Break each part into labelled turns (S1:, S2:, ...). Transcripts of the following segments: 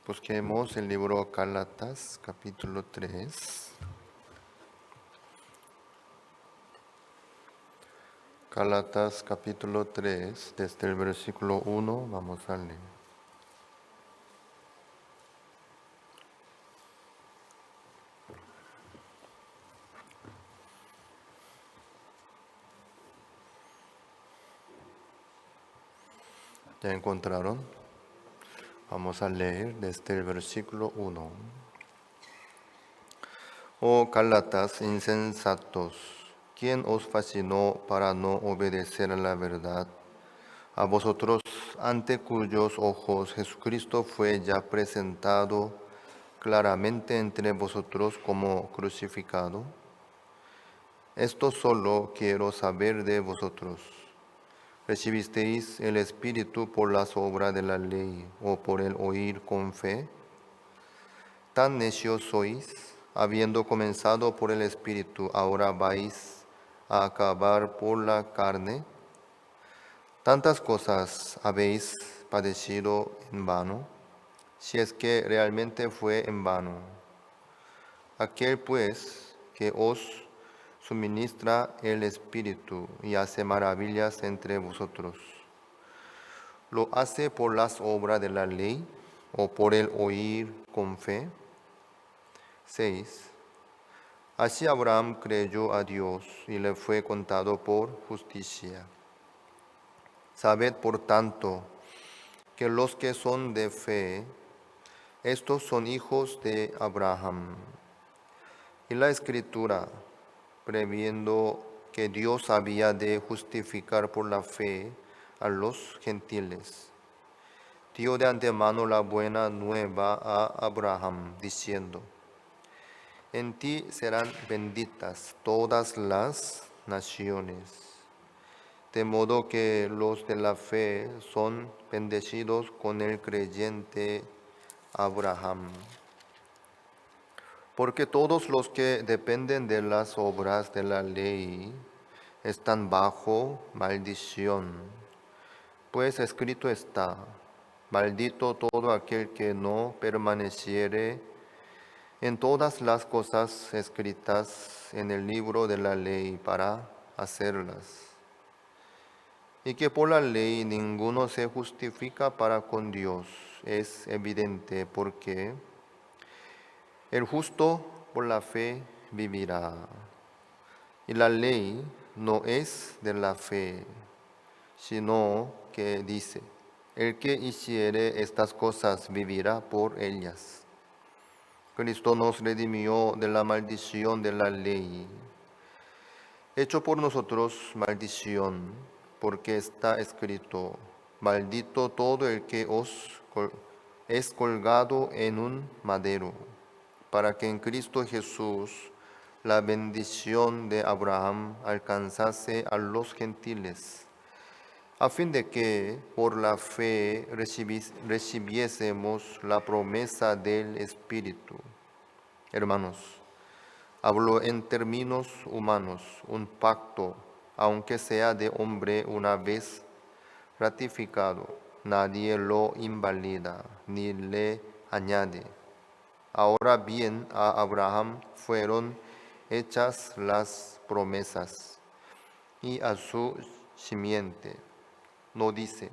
S1: Busquemos el libro Gálatas, capítulo 3. Gálatas, capítulo 3, desde el versículo 1, vamos a leer. ¿Ya encontraron? Vamos a leer desde el versículo 1. Oh Gálatas insensatos, ¿quién os fascinó para no obedecer a la verdad? A vosotros, ante cuyos ojos Jesucristo fue ya presentado claramente entre vosotros como crucificado. Esto solo quiero saber de vosotros. ¿Recibisteis el Espíritu por las obras de la ley o por el oír con fe? Tan necios sois, habiendo comenzado por el Espíritu, ahora vais a acabar por la carne. Tantas cosas habéis padecido en vano, si es que realmente fue en vano. Aquel pues que os suministra el Espíritu y hace maravillas entre vosotros, ¿lo hace por las obras de la ley o por el oír con fe? 6. Así Abraham creyó a Dios y le fue contado por justicia. Sabed, por tanto, que los que son de fe, estos son hijos de Abraham. Y la Escritura, previendo que Dios había de justificar por la fe a los gentiles, dio de antemano la buena nueva a Abraham, diciendo: en ti serán benditas todas las naciones. De modo que los de la fe son bendecidos con el creyente Abraham. Porque todos los que dependen de las obras de la ley están bajo maldición. Pues escrito está: maldito todo aquel que no permaneciere en todas las cosas escritas en el libro de la ley para hacerlas. Y que por la ley ninguno se justifica para con Dios es evidente, porque el justo por la fe vivirá. Y la ley no es de la fe, sino que dice: el que hiciere estas cosas vivirá por ellas. Cristo nos redimió de la maldición de la ley, hecho por nosotros maldición, porque está escrito: maldito todo el que es colgado en un madero, para que en Cristo Jesús la bendición de Abraham alcanzase a los gentiles, a fin de que por la fe recibiésemos la promesa del Espíritu. Hermanos, hablo en términos humanos: un pacto, aunque sea de hombre una vez ratificado, nadie lo invalida ni le añade. Ahora bien, a Abraham fueron hechas las promesas, y a su simiente. No dice: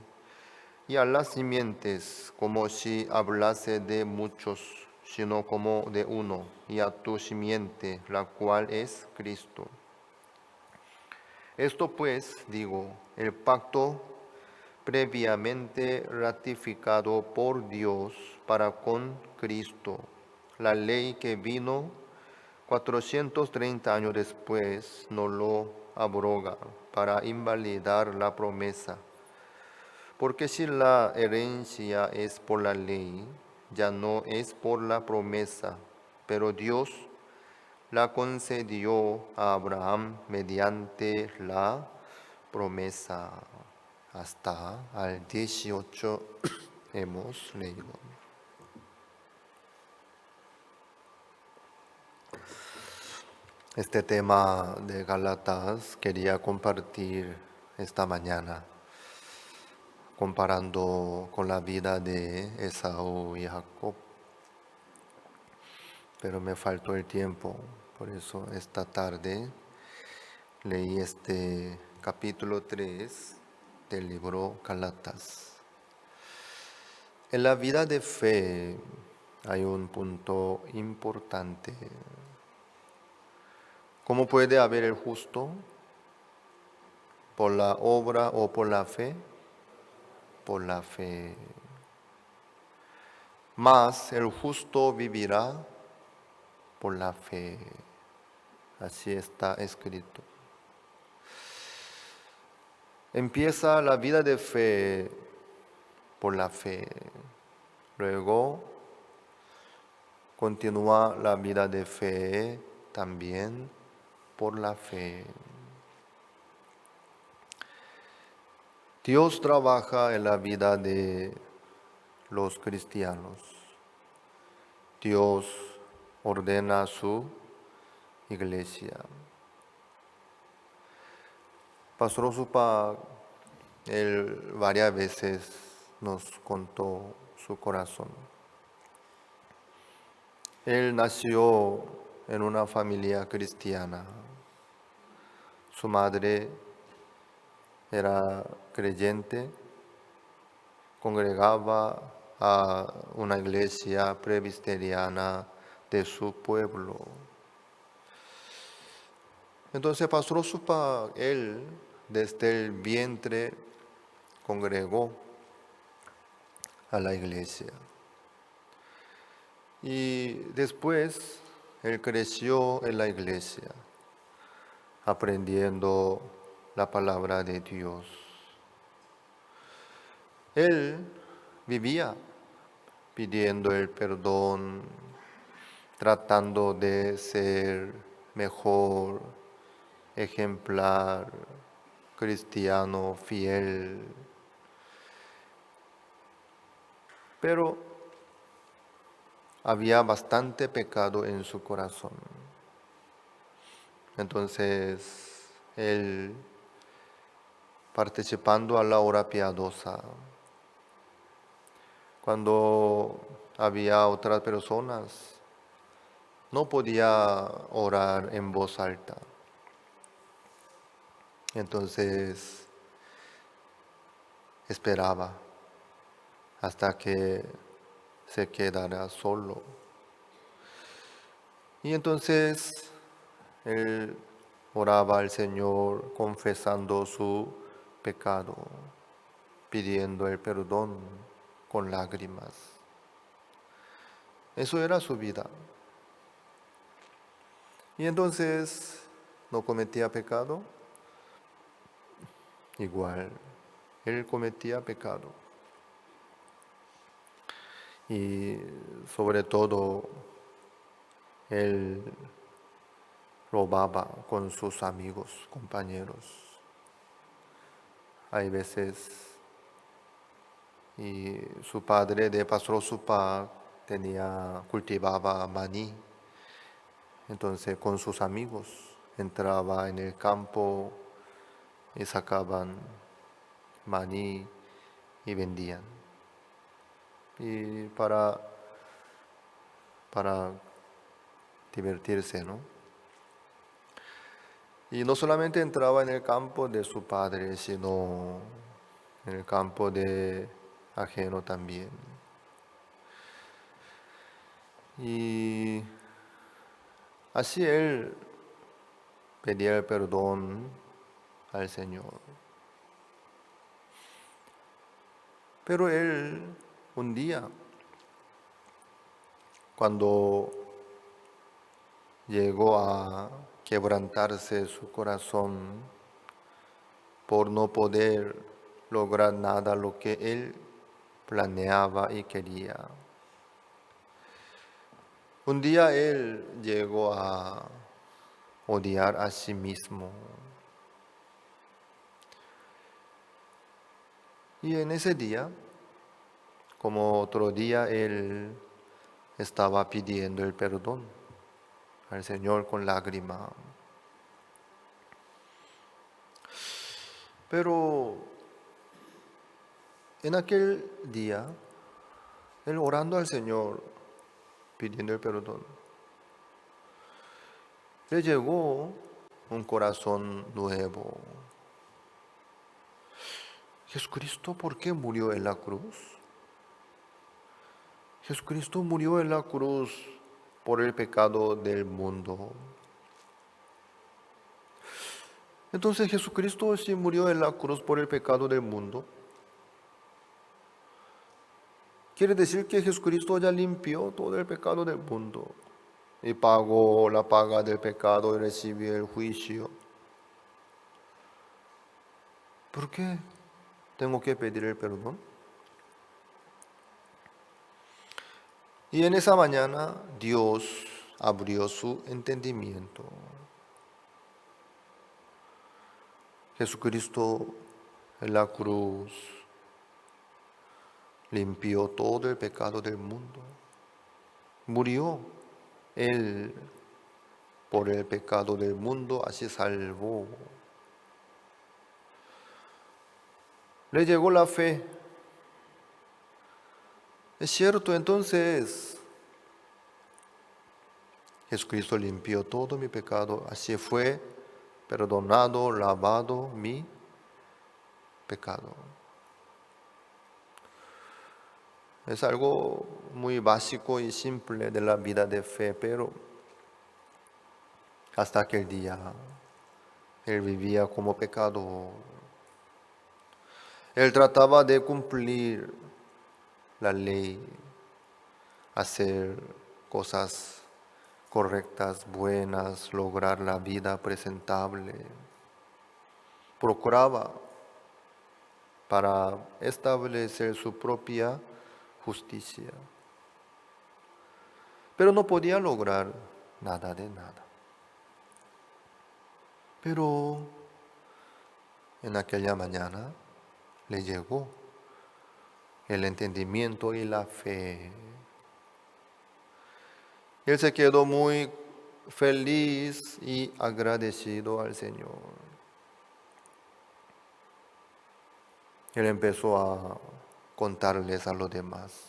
S1: y a las simientes, como si hablase de muchos, sino como de uno, y a tu simiente, la cual es Cristo. Esto pues digo: el pacto previamente ratificado por Dios para con Cristo, la ley que vino 430 años después, no lo abroga para invalidar la promesa. Porque si la herencia es por la ley, ya no es por la promesa, pero Dios la concedió a Abraham mediante la promesa. Hasta al 18 hemos leído. Este tema de Gálatas quería compartir esta mañana. comparando con la vida de Esaú y Jacob. Pero me faltó el tiempo, por eso esta tarde leí este capítulo 3 del libro Gálatas. En la vida de fe hay un punto importante. ¿Cómo puede haber el justo? ¿Por la obra o por la fe? Por la fe. Mas el justo vivirá por la fe. Así está escrito. Empieza la vida de fe por la fe. Luego continúa la vida de fe también por la fe. Dios trabaja en la vida de los cristianos. Dios ordena su iglesia. Pastor Osupa, él varias veces nos contó su corazón. Él nació en una familia cristiana. Su madre era creyente, congregaba a una iglesia presbiteriana de su pueblo. Entonces Pastor Osupa, él desde el vientre congregó a la iglesia. Y después él creció en la iglesia, aprendiendo la palabra de Dios. Él vivía pidiendo el perdón, tratando de ser mejor, ejemplar, cristiano, fiel. Pero había bastante pecado en su corazón. Entonces, él, participando a la hora piadosa, cuando había otras personas, no podía orar en voz alta. Entonces, esperaba hasta que se quedara solo. Y entonces él oraba al Señor confesando su pecado, pidiendo el perdón con lágrimas. Eso era su vida. Y entonces no cometía pecado. Igual, él cometía pecado. Y sobre todo, él robaba con sus amigos, compañeros. Hay veces, y su padre de Pastor Osupa cultivaba maní. Entonces con sus amigos entraba en el campo y sacaban maní y vendían. Y para divertirse, ¿no? Y no solamente entraba en el campo de su padre, sino en el campo de ajeno también. Y así él pedía el perdón al Señor. Pero él, un día, cuando llegó a quebrantarse su corazón por no poder lograr nada lo que él planeaba y quería. Un día él llegó a odiar a sí mismo. Y en ese día, como otro día, él estaba pidiendo el perdón al Señor con lágrima. Pero en aquel día, él orando al Señor, pidiendo el perdón, le llegó un corazón nuevo. Jesucristo, ¿por qué murió en la cruz? Jesucristo murió en la cruz por el pecado del mundo. Entonces Jesucristo, si murió en la cruz por el pecado del mundo, quiere decir que Jesucristo ya limpió todo el pecado del mundo y pagó la paga del pecado y recibió el juicio. ¿Por qué tengo que pedir el perdón? Y en esa mañana Dios abrió su entendimiento. Jesucristo en la cruz limpió todo el pecado del mundo. Murió Él por el pecado del mundo, así salvó. Le llegó la fe. Es cierto, entonces Jesucristo limpió todo mi pecado, así fue perdonado, lavado mi pecado. Es algo muy básico y simple de la vida de fe, pero hasta aquel día él vivía como pecador. Él trataba de cumplir la ley, hacer cosas correctas, buenas, lograr la vida presentable. Procuraba para establecer su propia justicia. Pero no podía lograr nada de nada. Pero en aquella mañana le llegó el entendimiento y la fe. Él se quedó muy feliz y agradecido al Señor. Él empezó a contarles a los demás,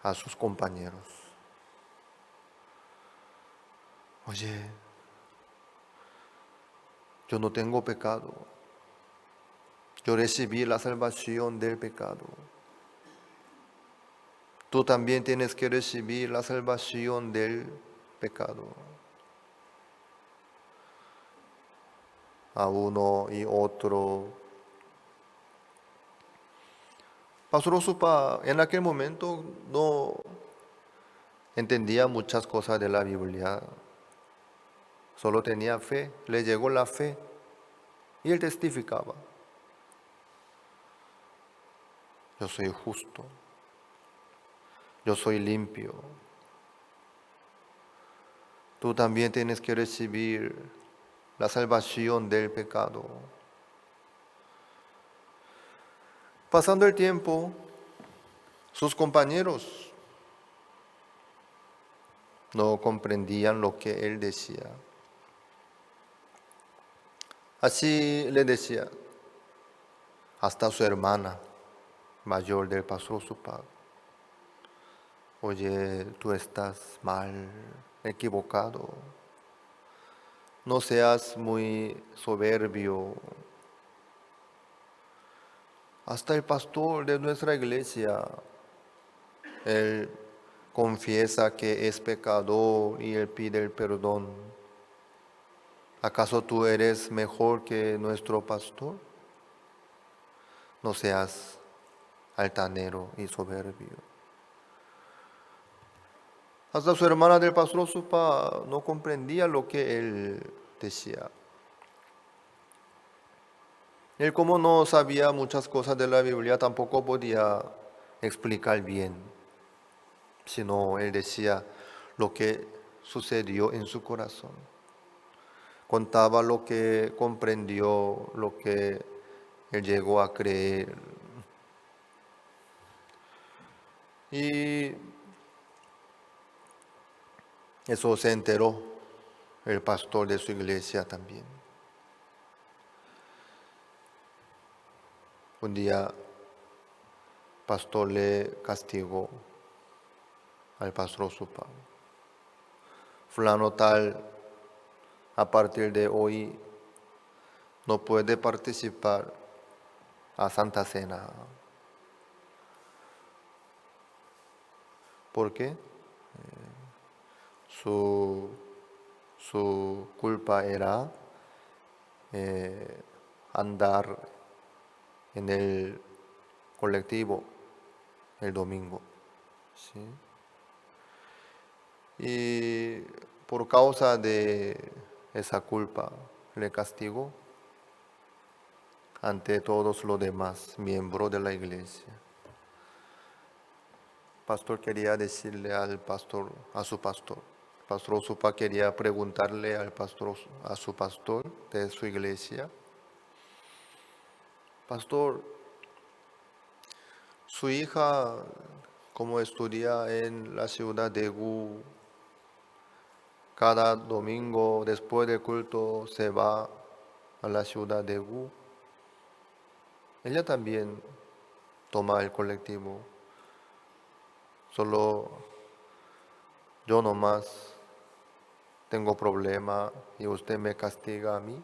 S1: a sus compañeros. Oye, yo no tengo pecado. Yo recibí la salvación del pecado. Tú también tienes que recibir la salvación del pecado. A uno y otro. Pastor Osupa en aquel momento no entendía muchas cosas de la Biblia. Solo tenía fe, le llegó la fe y él testificaba. Yo soy justo, yo soy limpio. Tú también tienes que recibir la salvación del pecado. Pasando el tiempo, sus compañeros no comprendían lo que él decía. Así le decía hasta su hermana mayor del pastor Osupa. Oye, tú estás mal, equivocado. No seas muy soberbio. Hasta el pastor de nuestra iglesia, él confiesa que es pecador y él pide el perdón. ¿Acaso tú eres mejor que nuestro pastor? No seas altanero y soberbio. Hasta su hermana del pastor Osupa no comprendía lo que él decía. Él, como no sabía muchas cosas de la Biblia, tampoco podía explicar bien, sino él decía lo que sucedió en su corazón. Contaba lo que comprendió, lo que él llegó a creer. Y eso se enteró el pastor de su iglesia también. Un día pastor le castigó al pastor Supa. Fulano tal, a partir de hoy no puede participar a Santa Cena. ¿Por qué? Su culpa era andar en el colectivo el domingo. ¿Sí? Y por causa de esa culpa le castigó ante todos los demás miembros de la iglesia. Pastor quería decirle al pastor, a su pastor. Pastor Osupa quería preguntarle al pastor, a su pastor de su iglesia, pastor, su hija, como estudia en la ciudad de Gu, cada domingo después del culto se va a la ciudad de Gu. Ella también toma el colectivo. Solo yo nomás tengo problema y usted me castiga a mí.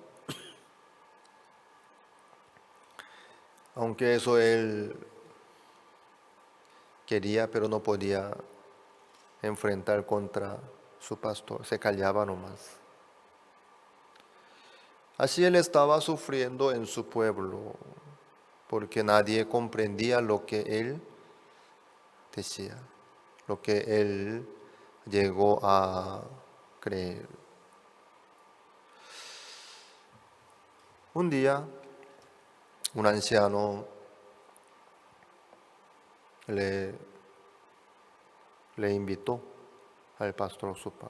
S1: Aunque eso él quería, pero no podía enfrentar contra su pastor, se callaba nomás. Así él estaba sufriendo en su pueblo, porque nadie comprendía lo que él decía, lo que él llegó a creer. Un día, un anciano le invitó al pastor Supa.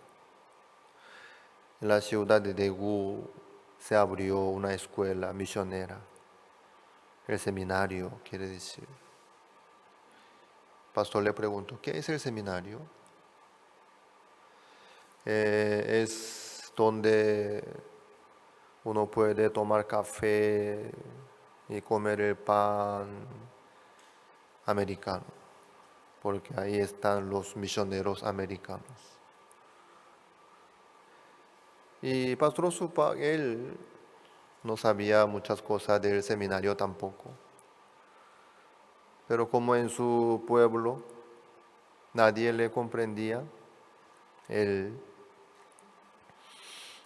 S1: En la ciudad de Daegu se abrió una escuela misionera, el seminario, quiere decir. El pastor le preguntó, ¿qué es el seminario? Es donde uno puede tomar café y comer el pan americano, porque ahí están los misioneros americanos. Y Pastor Supa, él no sabía muchas cosas del seminario tampoco. Pero como en su pueblo nadie le comprendía, él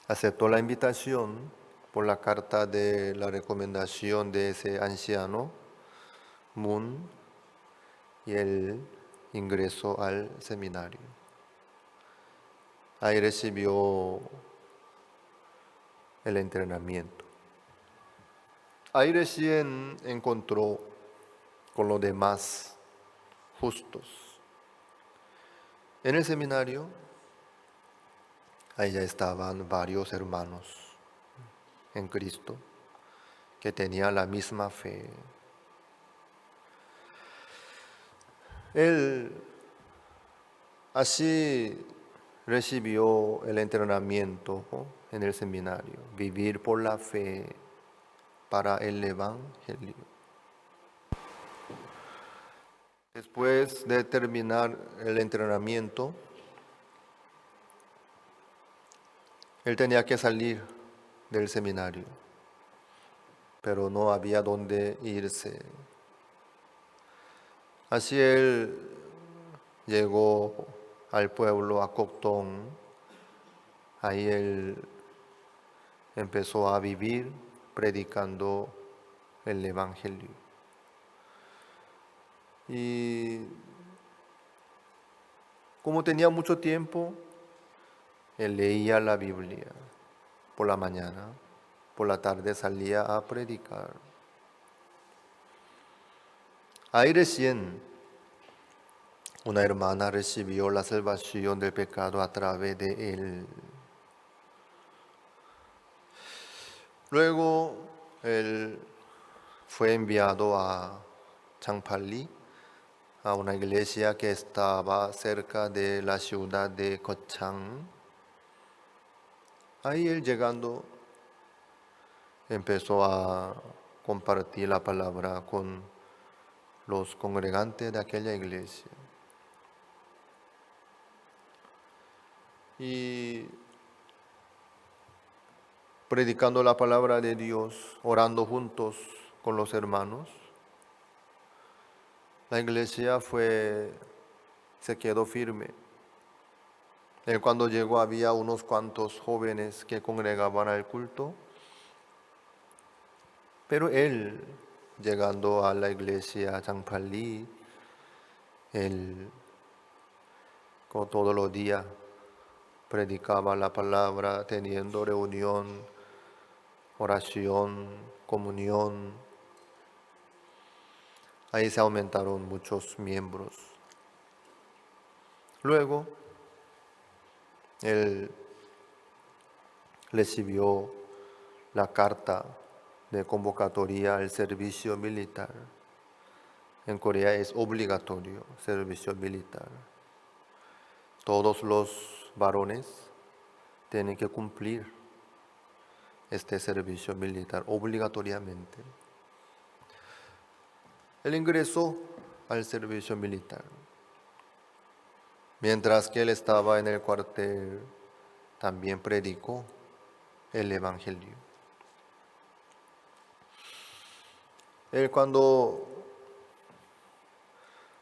S1: aceptó la invitación por la carta de la recomendación de ese anciano, Moon, y él ingresó al seminario. Ahí recibió el entrenamiento. Ahí recién encontró con los demás justos. En el seminario, ahí ya estaban varios hermanos en Cristo que tenían la misma fe. Él así recibió el entrenamiento, ¿no?, en el seminario, vivir por la fe para el Evangelio. Después de terminar el entrenamiento, él tenía que salir del seminario, pero no había dónde irse. Así él llegó al pueblo, a Coctón. Ahí él empezó a vivir predicando el Evangelio. Y como tenía mucho tiempo, él leía la Biblia por la mañana, por la tarde salía a predicar. Ahí recién una hermana recibió la salvación del pecado a través de él. Luego él fue enviado a Changpali, a una iglesia que estaba cerca de la ciudad de Kochang. Ahí él llegando empezó a compartir la palabra con los congregantes de aquella iglesia. Y predicando la palabra de Dios, orando juntos con los hermanos, la iglesia se quedó firme. Él cuando llegó había unos cuantos jóvenes que congregaban al culto, pero él, llegando a la iglesia Changpali, él todos los días predicaba la palabra, teniendo reunión, oración, comunión. Ahí se aumentaron muchos miembros. Luego, él recibió la carta de convocatoria al servicio militar. En Corea es obligatorio servicio militar. Todos los varones tienen que cumplir este servicio militar obligatoriamente. Él ingresó al servicio militar. Mientras que él estaba en el cuartel, también predicó el Evangelio. Él cuando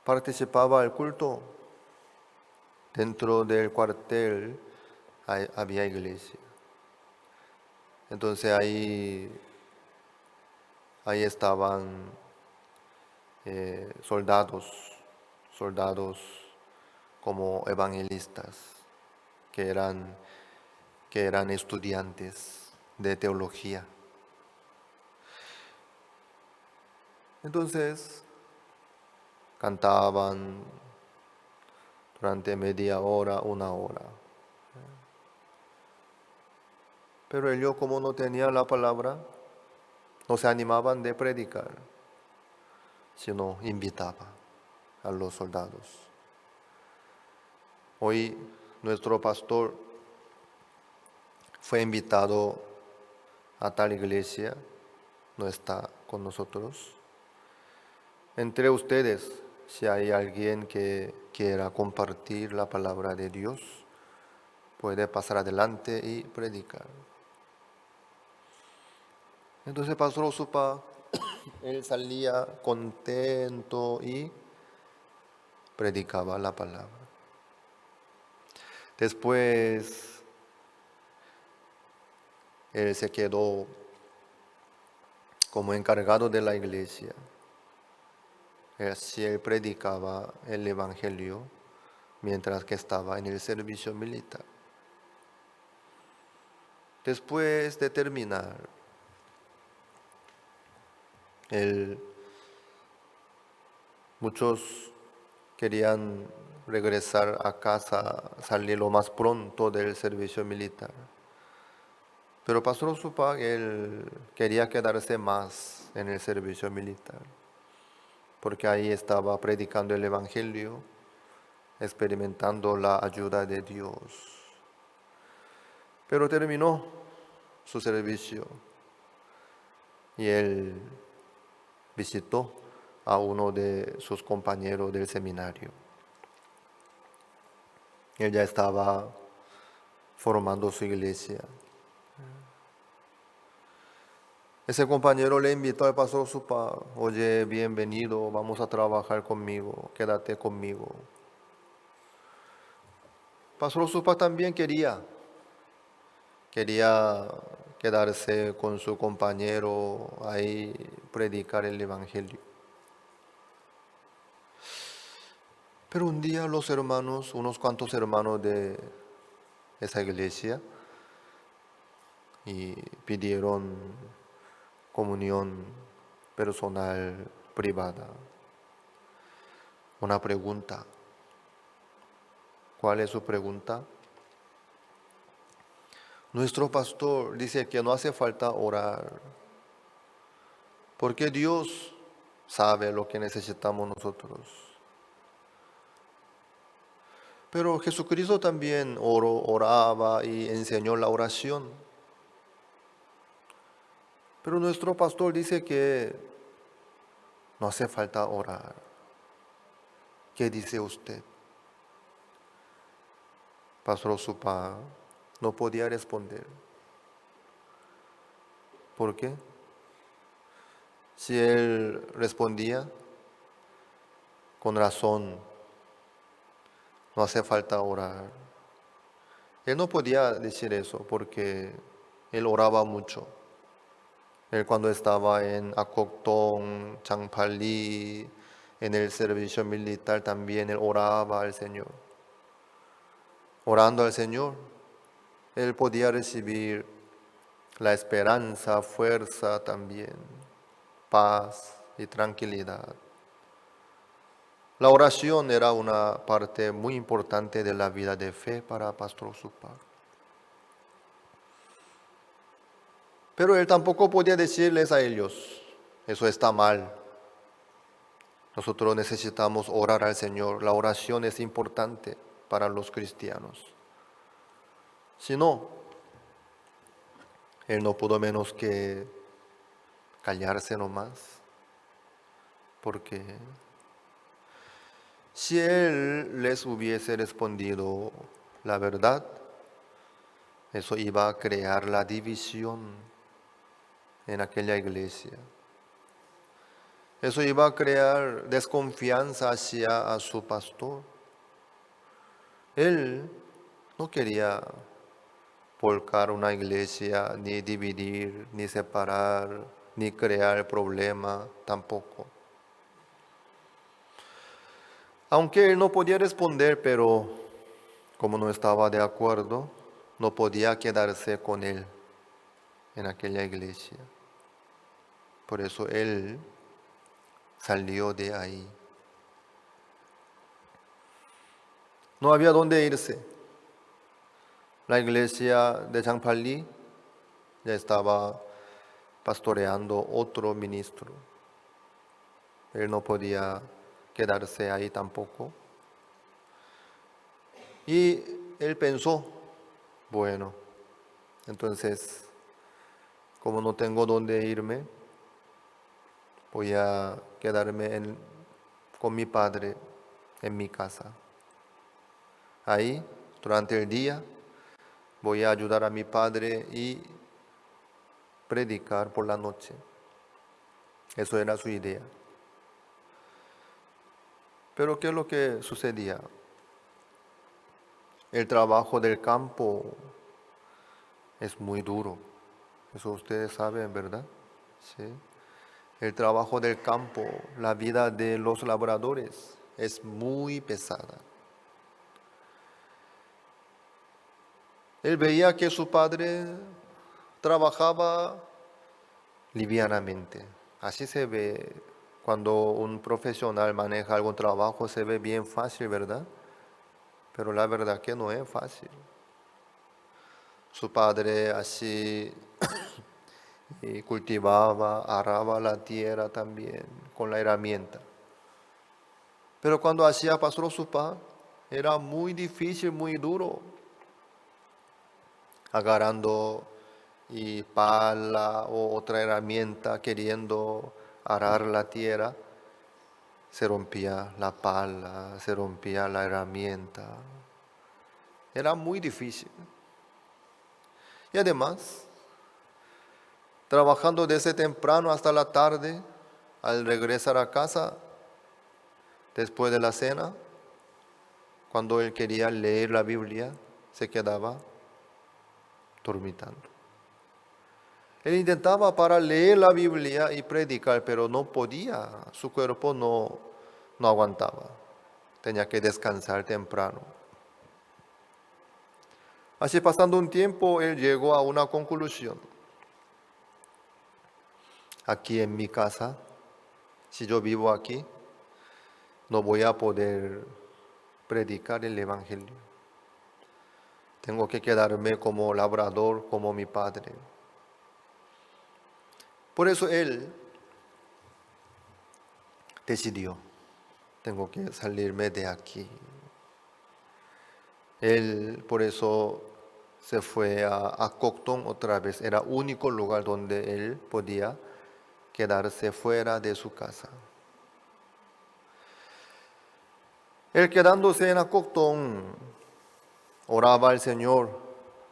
S1: participaba del culto, dentro del cuartel había iglesia. Entonces ahí estaban soldados como evangelistas, que eran estudiantes de teología. Entonces cantaban durante media hora, una hora. Pero ellos, como no tenían la palabra, no se animaban de predicar, sino invitaba a los soldados. Hoy nuestro pastor fue invitado a tal iglesia, no está con nosotros. Entre ustedes, si hay alguien que quiera compartir la palabra de Dios, puede pasar adelante y predicar. Entonces Pastor Osupa, él salía contento y predicaba la palabra. Después, él se quedó como encargado de la iglesia. Así él predicaba el Evangelio mientras que estaba en el servicio militar. Después de terminar, muchos querían regresar a casa, salir lo más pronto del servicio militar. Pero Pastor Osupa, él quería quedarse más en el servicio militar, porque ahí estaba predicando el Evangelio, experimentando la ayuda de Dios. Pero terminó su servicio y él visitó a uno de sus compañeros del seminario. Él ya estaba formando su iglesia. Ese compañero le invitó al pastor Osupa: oye, bienvenido, vamos a trabajar conmigo, quédate conmigo. Pastor Osupa también quería quedarse con su compañero ahí, predicar el Evangelio. Pero un día los hermanos, unos cuantos hermanos de esa iglesia, y pidieron comunión personal privada. Una pregunta. ¿Cuál es su pregunta? Nuestro pastor dice que no hace falta orar, porque Dios sabe lo que necesitamos nosotros. Pero Jesucristo también oraba y enseñó la oración. Pero nuestro pastor dice que No hace falta orar. ¿Qué dice usted? Pastor Supa no podía responder. ¿Por qué? Si él respondía, con razón, no hace falta orar. Él no podía decir eso porque él oraba mucho. Él cuando estaba en Acoctón, Changpali, en el servicio militar también, él oraba al Señor. Orando al Señor, él podía recibir la esperanza, fuerza también, paz y tranquilidad. La oración era una parte muy importante de la vida de fe para Pastor Supa. Pero él tampoco podía decirles a ellos, eso está mal. Nosotros necesitamos orar al Señor. La oración es importante para los cristianos. Si no, él no pudo menos que callarse nomás. Porque si él les hubiese respondido la verdad, eso iba a crear la división en aquella iglesia. Eso iba a crear desconfianza hacia a su pastor. Él no quería volcar una iglesia, ni dividir, ni separar, ni crear problema tampoco. Aunque él no podía responder, pero como no estaba de acuerdo, no podía quedarse con él en aquella iglesia. Por eso él salió de ahí. No había dónde irse. La iglesia de Changpali ya estaba pastoreando otro ministro. Él no podía quedarse ahí tampoco. Y él pensó, bueno, entonces, como no tengo dónde irme, voy a quedarme con mi padre en mi casa. Ahí, durante el día, voy a ayudar a mi padre y predicar por la noche. Eso era su idea. Pero ¿qué es lo que sucedía? El trabajo del campo es muy duro. Eso ustedes saben, ¿verdad? Sí. El trabajo del campo, la vida de los labradores es muy pesada. Él veía que su padre trabajaba livianamente. Así se ve cuando un profesional maneja algún trabajo, se ve bien fácil, ¿verdad? Pero la verdad que no es fácil. Su padre así y cultivaba, araba la tierra también con la herramienta. Pero cuando hacía Pastor Supa, era muy difícil, muy duro. Agarrando y pala o otra herramienta, queriendo arar la tierra, se rompía la pala, se rompía la herramienta. Era muy difícil. Y además, trabajando desde temprano hasta la tarde, al regresar a casa, después de la cena, cuando él quería leer la Biblia, se quedaba dormitando. Él intentaba para leer la Biblia y predicar, pero no podía, su cuerpo no aguantaba. Tenía que descansar temprano. Así pasando un tiempo, él llegó a una conclusión. Aquí en mi casa, si yo vivo aquí, no voy a poder predicar el Evangelio. Tengo que quedarme como labrador, como mi padre. Por eso él decidió, tengo que salirme de aquí. Él por eso se fue a Coctón otra vez. Era el único lugar donde él podía quedarse fuera de su casa. Él quedándose en Acoctón, oraba al Señor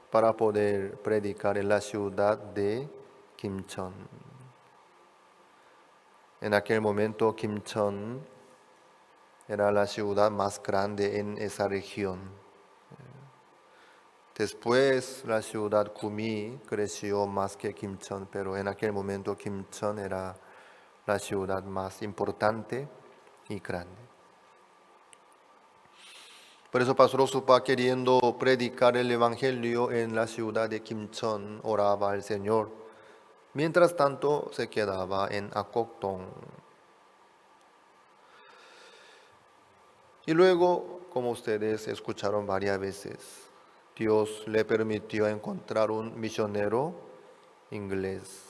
S1: para poder predicar en la ciudad de Kimchon. En aquel momento Kimchon era la ciudad más grande en esa región. Después la ciudad Gumi creció más que Kimchon, pero en aquel momento Kimchon era la ciudad más importante y grande. Por eso Pastor Osupa, queriendo predicar el Evangelio en la ciudad de Kimchon, oraba al Señor. Mientras tanto se quedaba en Acoctón. Y luego, como ustedes escucharon varias veces, Dios le permitió encontrar un misionero inglés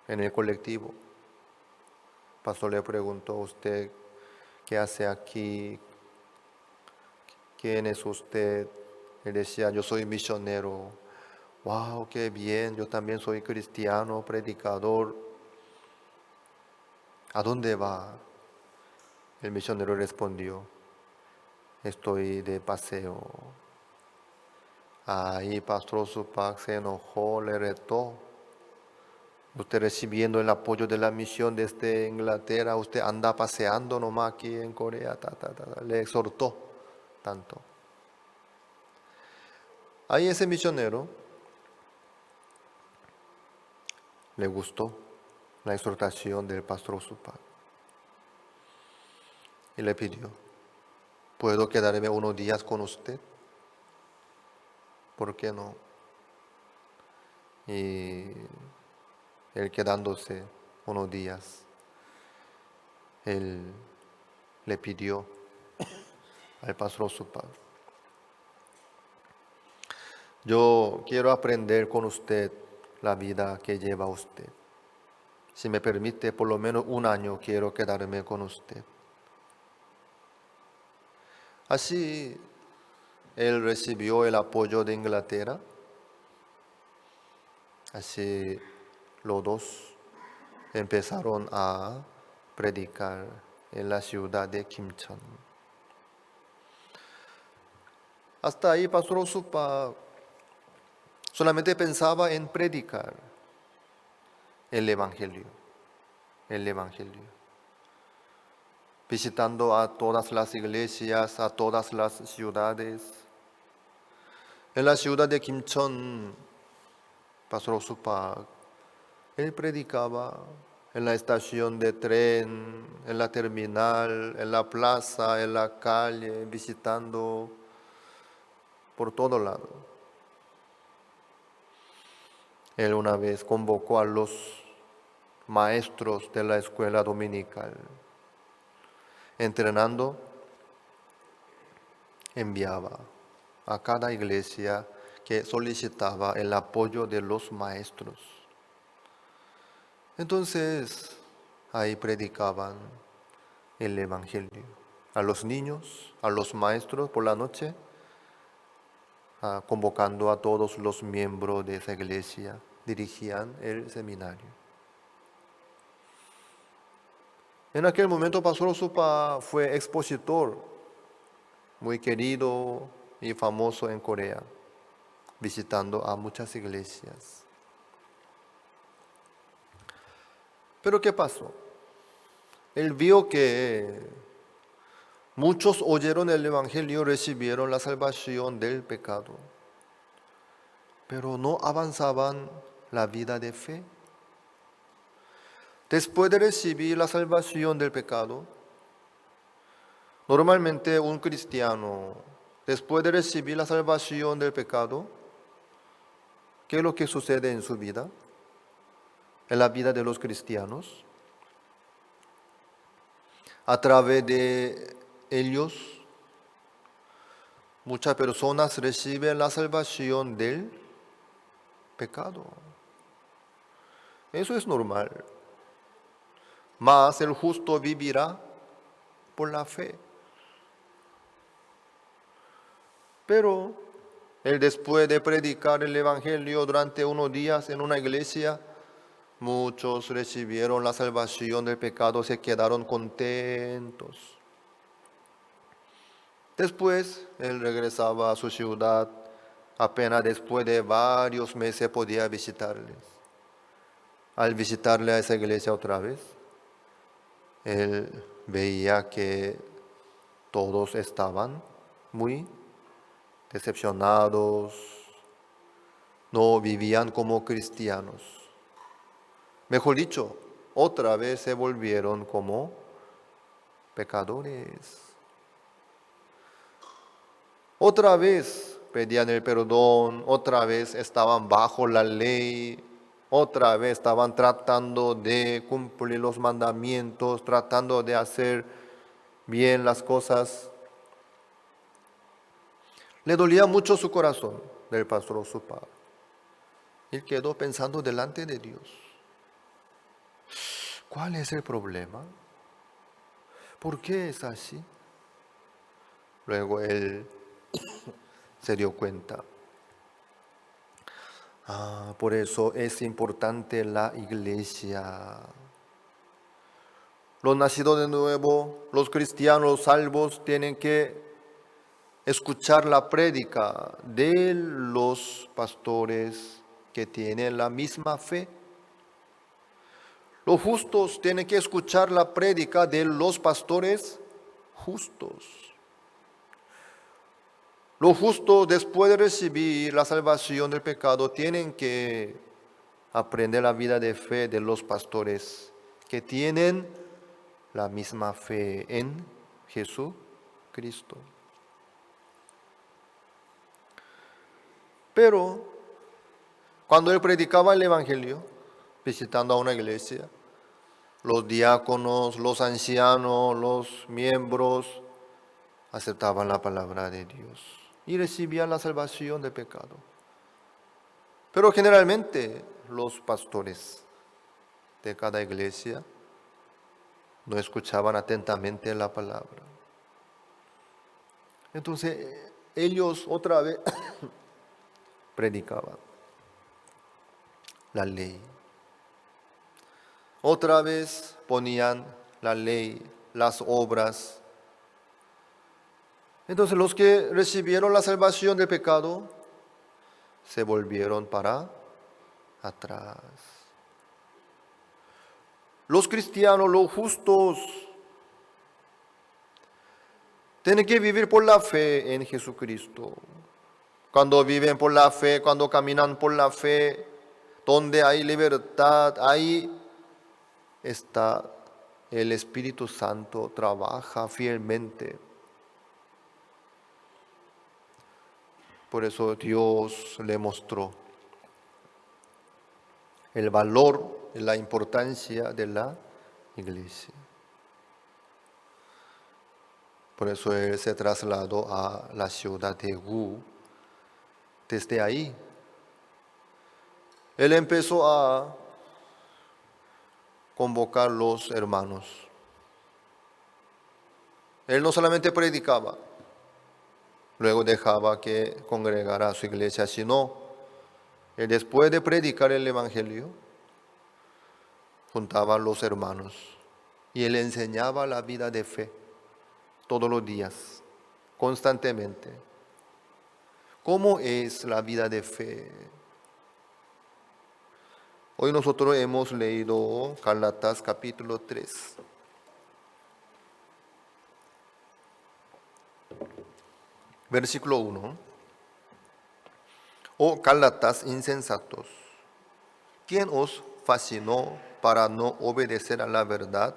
S1: en el colectivo. El pastor le preguntó a usted, ¿qué hace aquí? ¿Quién es usted? Él decía, yo soy misionero. Wow, qué bien, yo también soy cristiano, predicador. ¿A dónde va? El misionero respondió, estoy de paseo. Ahí Pastor Osupa se enojó, le retó. Usted recibiendo el apoyo de la misión desde Inglaterra, usted anda paseando nomás aquí en Corea, le exhortó tanto. Ahí ese misionero le gustó la exhortación del Pastor Osupa y le pidió, ¿puedo quedarme unos días con usted? ¿Por qué no? Y él quedándose unos días, él le pidió al Pastor Osupa, yo quiero aprender con usted la vida que lleva usted. Si me permite, por lo menos un año quiero quedarme con usted. Así, él recibió el apoyo de Inglaterra. Así, los dos empezaron a predicar en la ciudad de Kimchon. Hasta ahí, Pastor Osupa solamente pensaba en predicar el Evangelio, visitando a todas las iglesias, a todas las ciudades. En la ciudad de Kimchon, Pastor Osupa, él predicaba en la estación de tren, en la terminal, en la plaza, en la calle, visitando por todo lado. Él una vez convocó a los maestros de la escuela dominical, entrenando, enviaba a cada iglesia que solicitaba el apoyo de los maestros. Entonces, ahí predicaban el Evangelio a los niños, a los maestros por la noche, convocando a todos los miembros de esa iglesia, dirigían el seminario. En aquel momento Pastor Osupa fue expositor, muy querido y famoso en Corea, visitando a muchas iglesias. Pero ¿qué pasó? Él vio que muchos oyeron el Evangelio, recibieron la salvación del pecado, pero no avanzaban la vida de fe. Después de recibir la salvación del pecado, normalmente un cristiano, después de recibir la salvación del pecado, ¿qué es lo que sucede en su vida? En la vida de los cristianos. A través de ellos, muchas personas reciben la salvación del pecado. Eso es normal. Mas el justo vivirá por la fe. Pero él, después de predicar el Evangelio durante unos días en una iglesia, muchos recibieron la salvación del pecado, se quedaron contentos. Después él regresaba a su ciudad. Apenas después de varios meses podía visitarles. Al visitarle a esa iglesia otra vez, él veía que todos estaban muy decepcionados, no vivían como cristianos. Mejor dicho, otra vez se volvieron como pecadores. Otra vez pedían el perdón, otra vez estaban bajo la ley, otra vez estaban tratando de cumplir los mandamientos, tratando de hacer bien las cosas. Le dolía mucho su corazón del pastor su padre. Él quedó pensando delante de Dios. ¿Cuál es el problema? ¿Por qué es así? Luego él se dio cuenta. Por eso es importante la iglesia. Los nacidos de nuevo, los cristianos, los salvos, tienen que escuchar la prédica de los pastores que tienen la misma fe. Los justos tienen que escuchar la prédica de los pastores justos. Los justos, después de recibir la salvación del pecado, tienen que aprender la vida de fe de los pastores que tienen la misma fe en Jesucristo. Pero cuando él predicaba el Evangelio, visitando a una iglesia, los diáconos, los ancianos, los miembros aceptaban la palabra de Dios y recibían la salvación del pecado. Pero generalmente los pastores de cada iglesia no escuchaban atentamente la palabra. Entonces ellos otra vez predicaban la ley. Otra vez ponían la ley, las obras. Entonces los que recibieron la salvación del pecado se volvieron para atrás. Los cristianos, los justos, tienen que vivir por la fe en Jesucristo. Cuando viven por la fe, cuando caminan por la fe, donde hay libertad, ahí está el Espíritu Santo, trabaja fielmente. Por eso Dios le mostró el valor y la importancia de la iglesia. Por eso él se trasladó a la ciudad de Wu. Desde ahí, él empezó a convocar los hermanos. Él no solamente predicaba, luego dejaba que congregara a su iglesia, sino él después de predicar el Evangelio, juntaba a los hermanos y él enseñaba la vida de fe todos los días, constantemente. ¿Cómo es la vida de fe? Hoy nosotros hemos leído Gálatas capítulo 3. Versículo 1. Oh Gálatas insensatos, ¿quién os fascinó para no obedecer a la verdad?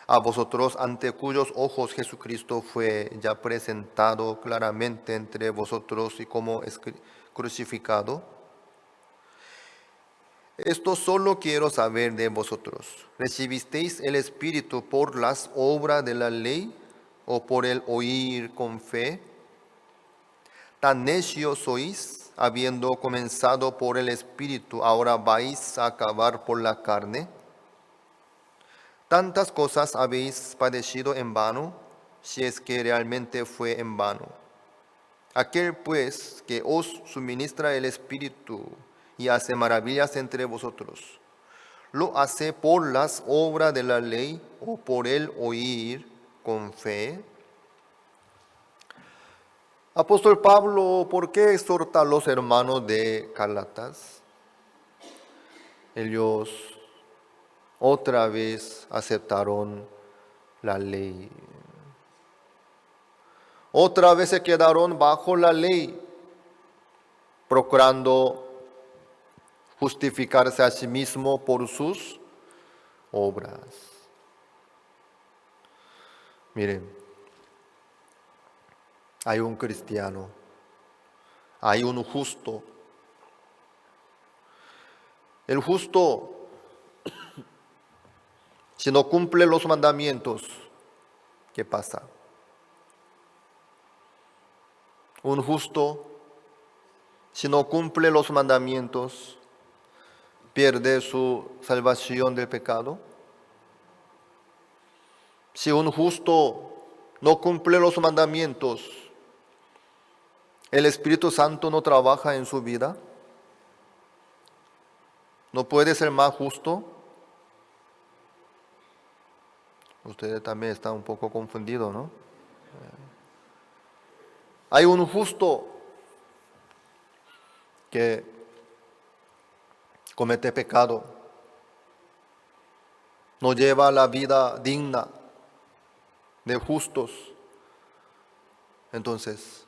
S1: A vosotros, ante cuyos ojos Jesucristo fue ya presentado claramente entre vosotros y como crucificado. Esto solo quiero saber de vosotros. ¿Recibisteis el Espíritu por las obras de la ley o por el oír con fe? Tan necios sois, habiendo comenzado por el Espíritu, ahora vais a acabar por la carne. Tantas cosas habéis padecido en vano, si es que realmente fue en vano. Aquel pues que os suministra el Espíritu y hace maravillas entre vosotros, ¿lo hace por las obras de la ley o por el oír con fe? Apóstol Pablo, ¿por qué exhorta a los hermanos de Gálatas? Ellos otra vez aceptaron la ley. Otra vez se quedaron bajo la ley, procurando justificarse a sí mismo por sus obras. Miren, hay un cristiano, hay un justo. El justo, si no cumple los mandamientos, ¿qué pasa? Un justo, si no cumple los mandamientos, pierde su salvación del pecado. Si un justo no cumple los mandamientos, el Espíritu Santo no trabaja en su vida. No puede ser más justo. Ustedes también están un poco confundidos, ¿no? Hay un justo que comete pecado, no lleva la vida digna de justos. Entonces,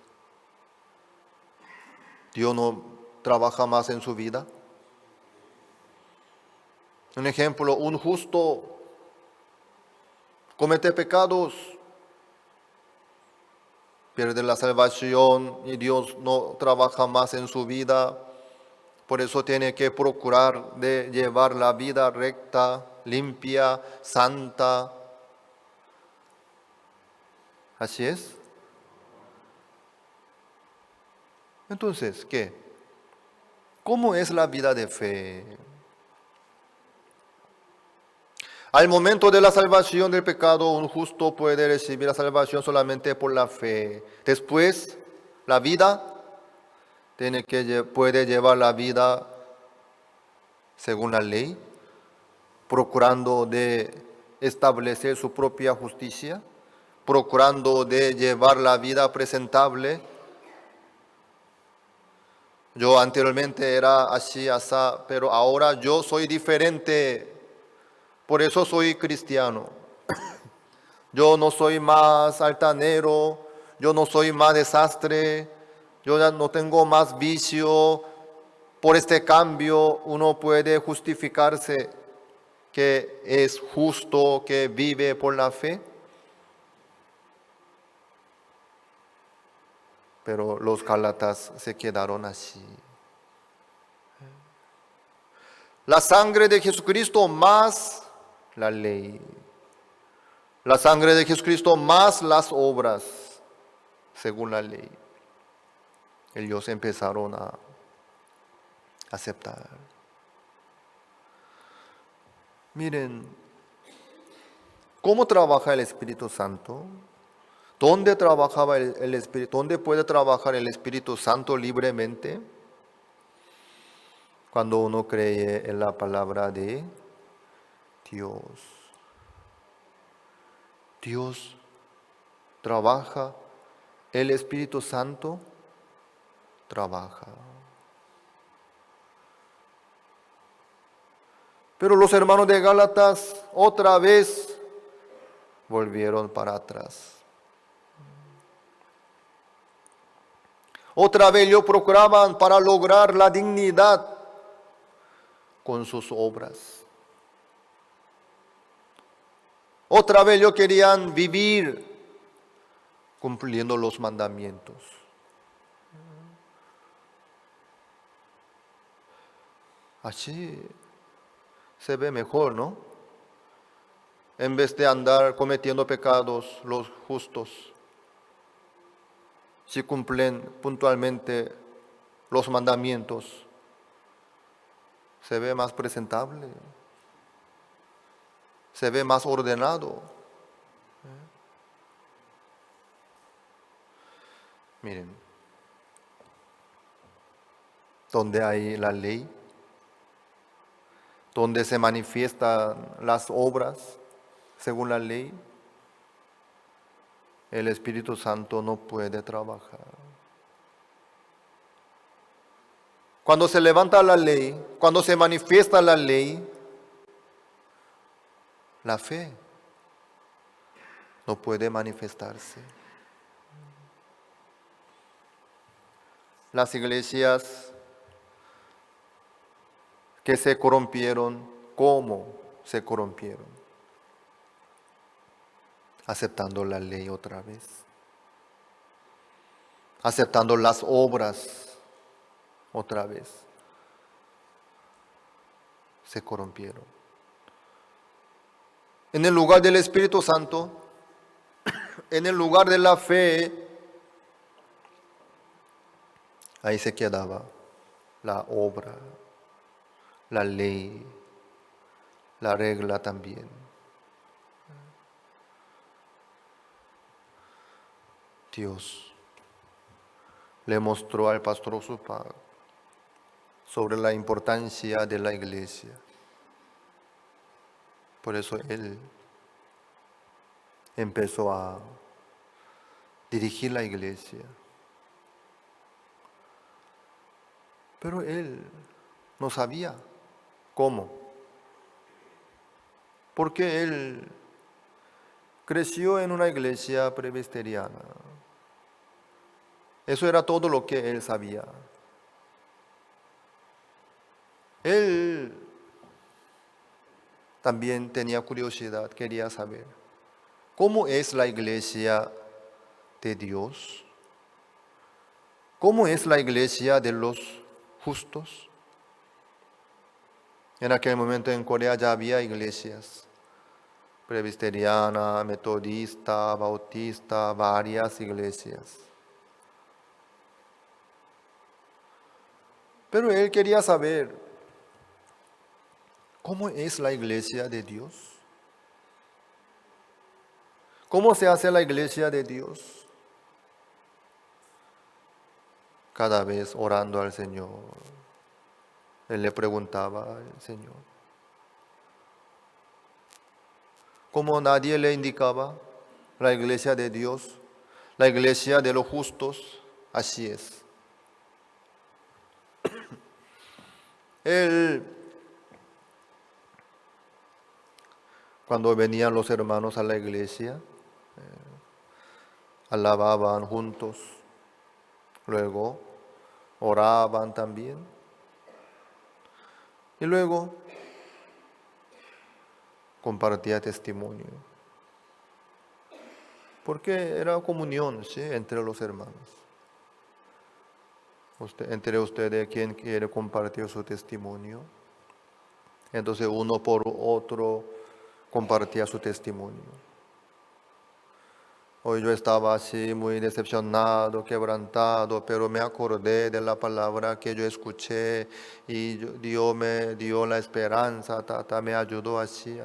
S1: Dios no trabaja más en su vida. Un ejemplo, un justo comete pecados, pierde la salvación y Dios no trabaja más en su vida. Por eso tiene que procurar de llevar la vida recta, limpia, santa. Así es. Entonces, ¿qué? ¿Cómo es la vida de fe? Al momento de la salvación del pecado, un justo puede recibir la salvación solamente por la fe. Después, la vida puede llevar la vida según la ley, procurando de establecer su propia justicia, procurando de llevar la vida presentable. Yo anteriormente era así, asá, pero ahora yo soy diferente. Por eso soy cristiano. Yo no soy más altanero, yo no soy más desastre, yo ya no tengo más vicio. Por este cambio uno puede justificarse que es justo, que vive por la fe. Pero los gálatas se quedaron así. La sangre de Jesucristo más la ley. La sangre de Jesucristo más las obras, según la ley. Ellos empezaron a aceptar. Miren, ¿cómo trabaja el Espíritu Santo? ¿Dónde trabajaba el Espíritu? ¿Dónde puede trabajar el Espíritu Santo libremente? Cuando uno cree en la palabra de Dios. Dios trabaja, el Espíritu Santo trabaja. Pero los hermanos de Gálatas otra vez volvieron para atrás. Otra vez ellos procuraban para lograr la dignidad con sus obras. Otra vez ellos querían vivir cumpliendo los mandamientos. Así se ve mejor, ¿no? En vez de andar cometiendo pecados los justos, si cumplen puntualmente los mandamientos, se ve más presentable, se ve más ordenado. Miren, donde hay la ley, donde se manifiestan las obras según la ley, el Espíritu Santo no puede trabajar. Cuando se levanta la ley, cuando se manifiesta la ley, la fe no puede manifestarse. Las iglesias que se corrompieron, ¿cómo se corrompieron? Aceptando la ley otra vez, aceptando las obras otra vez, se corrompieron. En el lugar del Espíritu Santo, en el lugar de la fe, ahí se quedaba la obra, la ley, la regla también. Dios le mostró al pastor Osupag sobre la importancia de la iglesia. Por eso él empezó a dirigir la iglesia. Pero él no sabía cómo. Porque él creció en una iglesia presbiteriana. Eso era todo lo que él sabía. Él también tenía curiosidad, quería saber cómo es la iglesia de Dios, cómo es la iglesia de los justos. En aquel momento en Corea ya había iglesias presbiteriana, metodista, bautista, varias iglesias. Pero él quería saber cómo es la iglesia de Dios. ¿Cómo se hace la iglesia de Dios? Cada vez orando al Señor, él le preguntaba al Señor. Como nadie le indicaba, la iglesia de Dios, la iglesia de los justos, así es. Él, cuando venían los hermanos a la iglesia, alababan juntos, luego oraban también, y luego compartía testimonio, porque era comunión, ¿sí?, entre los hermanos. Entre ustedes, quien quiere compartir su testimonio, entonces uno por otro compartía su testimonio. Hoy yo estaba así muy decepcionado, quebrantado, pero me acordé de la palabra que yo escuché y Dios me dio la esperanza, me ayudó así.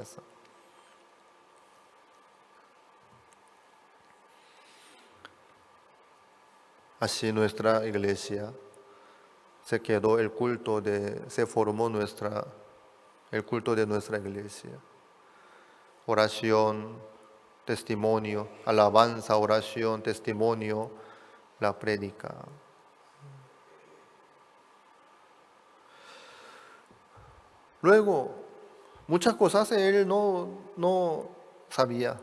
S1: Así nuestra iglesia se quedó se formó el culto de nuestra iglesia. Oración, testimonio, alabanza, oración, testimonio, la prédica. Luego, muchas cosas él no sabía.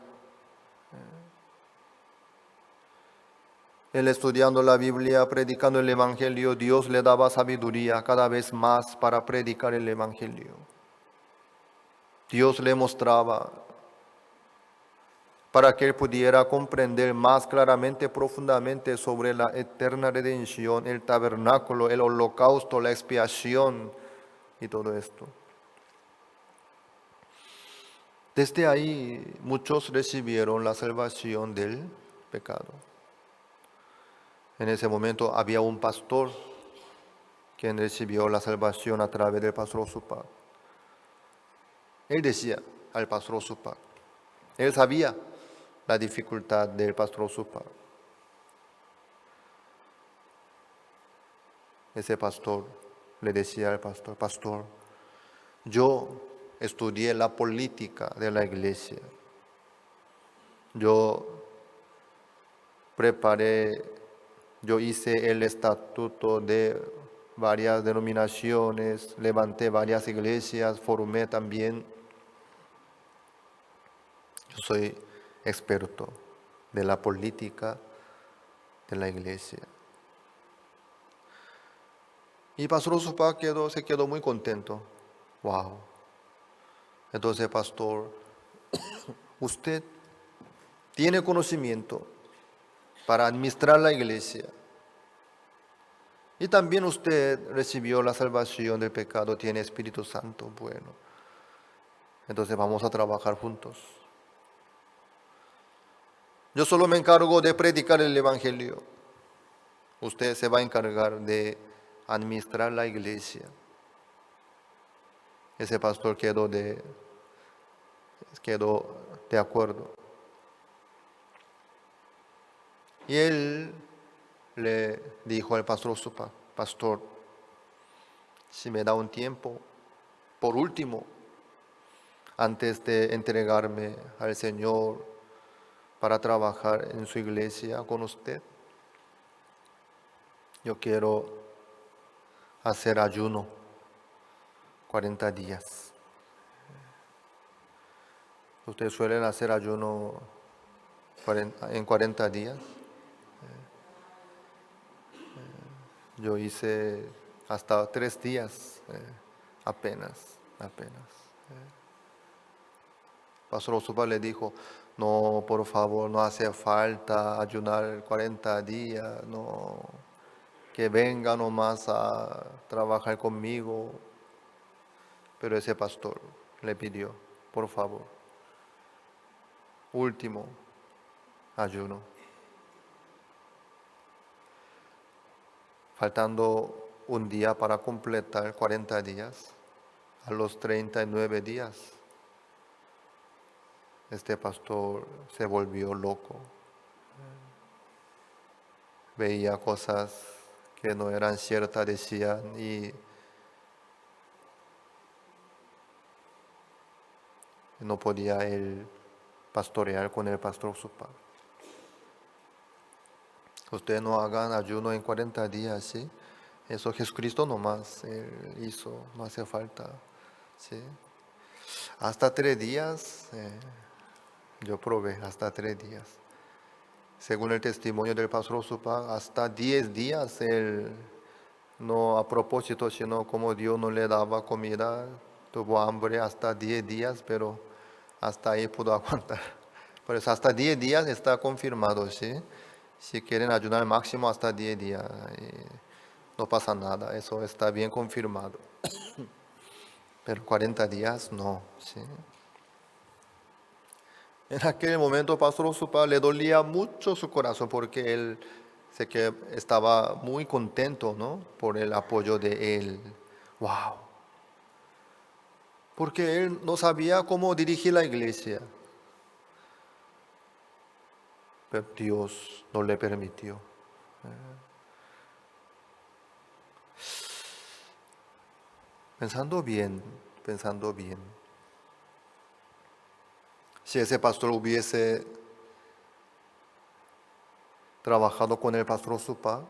S1: Él estudiando la Biblia, predicando el Evangelio, Dios le daba sabiduría cada vez más para predicar el Evangelio. Dios le mostraba para que él pudiera comprender más claramente, profundamente sobre la eterna redención, el tabernáculo, el holocausto, la expiación y todo esto. Desde ahí muchos recibieron la salvación del pecado. En ese momento había un pastor quien recibió la salvación a través del pastor Osupag. Él decía al pastor Osupag, él sabía la dificultad del pastor Osupag. Ese pastor le decía al pastor, pastor, yo estudié la política de la iglesia. Yo hice el estatuto de varias denominaciones, levanté varias iglesias, formé también. Yo soy experto de la política de la iglesia. Y Pastor Usupa se quedó muy contento. Wow. Entonces, pastor, usted tiene conocimiento para administrar la iglesia. Y también usted recibió la salvación del pecado, tiene Espíritu Santo. Bueno, entonces vamos a trabajar juntos. Yo solo me encargo de predicar el Evangelio. Usted se va a encargar de administrar la iglesia. Ese pastor quedó de acuerdo. Y él le dijo al pastor Usupa: pastor, si me da un tiempo, por último, antes de entregarme al Señor para trabajar en su iglesia con usted, yo quiero hacer ayuno 40 días. ¿Ustedes suelen hacer ayuno en 40 días? Yo hice hasta 3 días, apenas. Pastor Usupa le dijo: no, por favor, no hace falta ayunar 40 días, no, que venga nomás a trabajar conmigo. Pero ese pastor le pidió: por favor, último ayuno. Faltando un día para completar 40 días, a los 39 días, este pastor se volvió loco. Veía cosas que no eran ciertas, decían, y no podía él pastorear con el pastor Usupa. Ustedes no hagan ayuno en 40 días, ¿sí? Eso Jesucristo nomás él hizo, no hace falta, ¿sí? Hasta 3 días, yo probé hasta 3 días. Según el testimonio del pastor Usupa, hasta 10 días él, no a propósito, sino como Dios no le daba comida, tuvo hambre hasta 10 días, pero hasta ahí pudo aguantar. Por eso hasta 10 días está confirmado, ¿sí? Si quieren ayunar máximo hasta 10 días, no pasa nada, eso está bien confirmado. Pero 40 días no, ¿sí? En aquel momento, Pastor Usupa le dolía mucho su corazón porque él sé que estaba muy contento, ¿no? Por el apoyo de él. ¡Wow! Porque él no sabía cómo dirigir la iglesia. Pero Dios no le permitió. Pensando bien, si ese pastor hubiese trabajado con el pastor Usupa,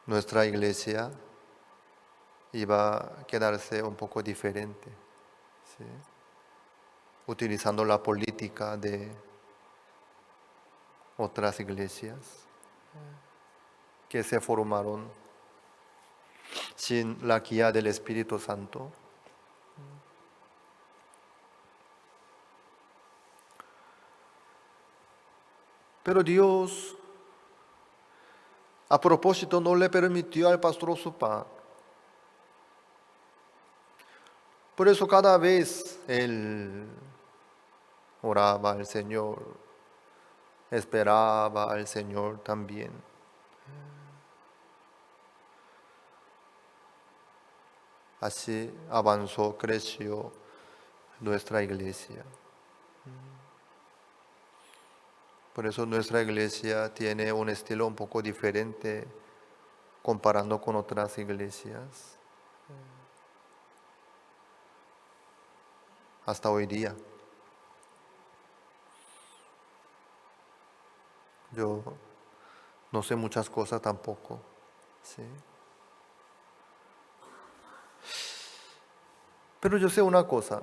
S1: nuestra iglesia iba a quedarse un poco diferente, ¿sí? Utilizando la política de otras iglesias que se formaron sin la guía del Espíritu Santo. Pero Dios, a propósito, no le permitió al pastor Usupa. Por eso cada vez él oraba al Señor, esperaba al Señor también. Así avanzó, creció nuestra iglesia. Por eso nuestra iglesia tiene un estilo un poco diferente comparando con otras iglesias. Hasta hoy día. Yo no sé muchas cosas tampoco, ¿sí? Pero yo sé una cosa,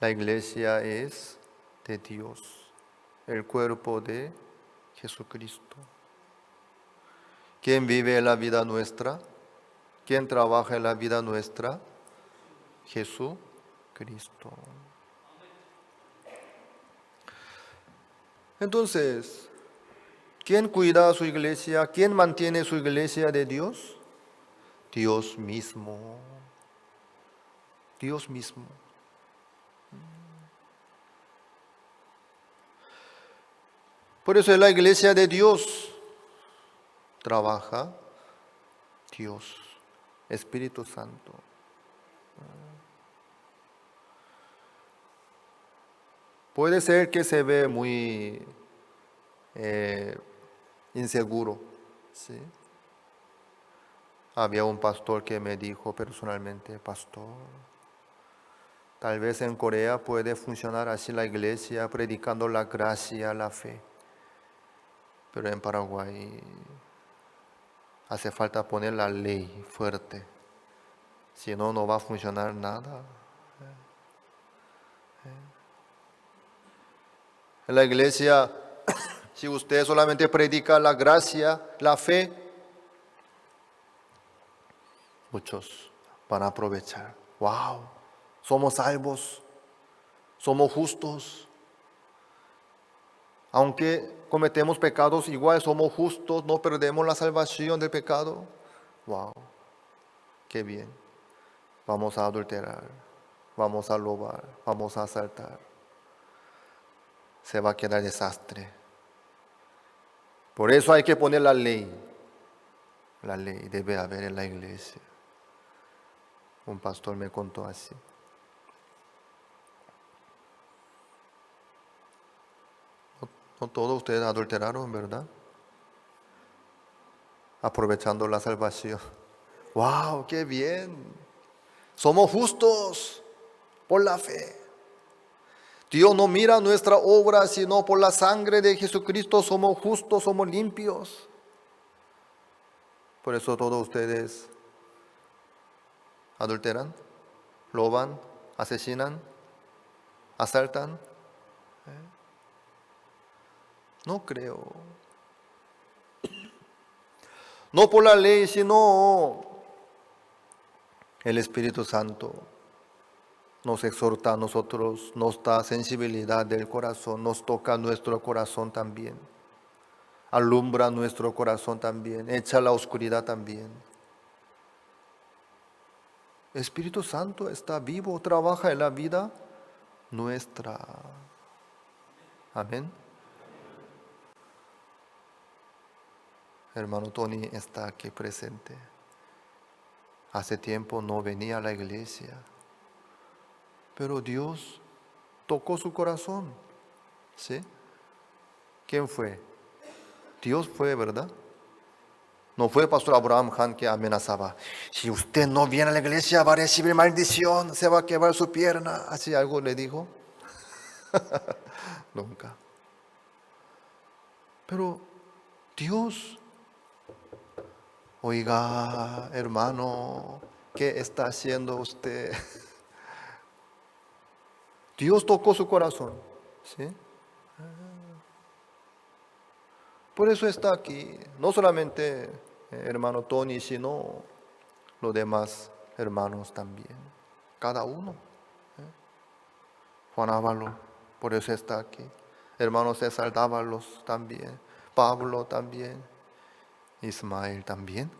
S1: la iglesia es de Dios, el cuerpo de Jesucristo. ¿Quién vive la vida nuestra? ¿Quién trabaja en la vida nuestra? Jesucristo. Entonces, ¿quién cuida a su iglesia? ¿Quién mantiene su iglesia de Dios? Dios mismo. Dios mismo. Por eso en la iglesia de Dios trabaja Dios, Espíritu Santo. Puede ser que se ve muy inseguro, ¿sí? Había un pastor que me dijo personalmente, pastor, tal vez en Corea puede funcionar así la iglesia, predicando la gracia, la fe. Pero en Paraguay hace falta poner la ley fuerte. Si no, no va a funcionar nada. En la iglesia, si usted solamente predica la gracia, la fe, muchos van a aprovechar. ¡Wow! Somos salvos, somos justos. Aunque cometemos pecados, igual somos justos, no perdemos la salvación del pecado. ¡Wow! ¡Qué bien! Vamos a adulterar, vamos a robar, vamos a asaltar. Se va a quedar desastre. Por eso hay que poner la ley. La ley debe haber en la iglesia. Un pastor me contó así. No todos ustedes adulteraron, ¿verdad? Aprovechando la salvación. ¡Wow! ¡Qué bien! Somos justos por la fe. Dios no mira nuestra obra, sino por la sangre de Jesucristo somos justos, somos limpios. Por eso todos ustedes adulteran, roban, asesinan, asaltan. No creo. No por la ley, sino el Espíritu Santo nos exhorta a nosotros, nos da sensibilidad del corazón, nos toca nuestro corazón también, alumbra nuestro corazón también, echa la oscuridad también. El Espíritu Santo está vivo, trabaja en la vida nuestra. Amén. Hermano Tony está aquí presente. Hace tiempo no venía a la iglesia, pero Dios tocó su corazón. ¿Sí? ¿Quién fue? Dios fue, ¿verdad? No fue el pastor Abraham Han que amenazaba. Si usted no viene a la iglesia va a recibir maldición, se va a quebrar su pierna. ¿Así algo le dijo? Nunca. Pero Dios, oiga, hermano, ¿qué está haciendo usted? Dios tocó su corazón. ¿Sí? Por eso está aquí, no solamente hermano Tony, sino los demás hermanos también, cada uno. Juan Ávalo, por eso está aquí. Hermano César Dávalos también, Pablo también, Ismael también.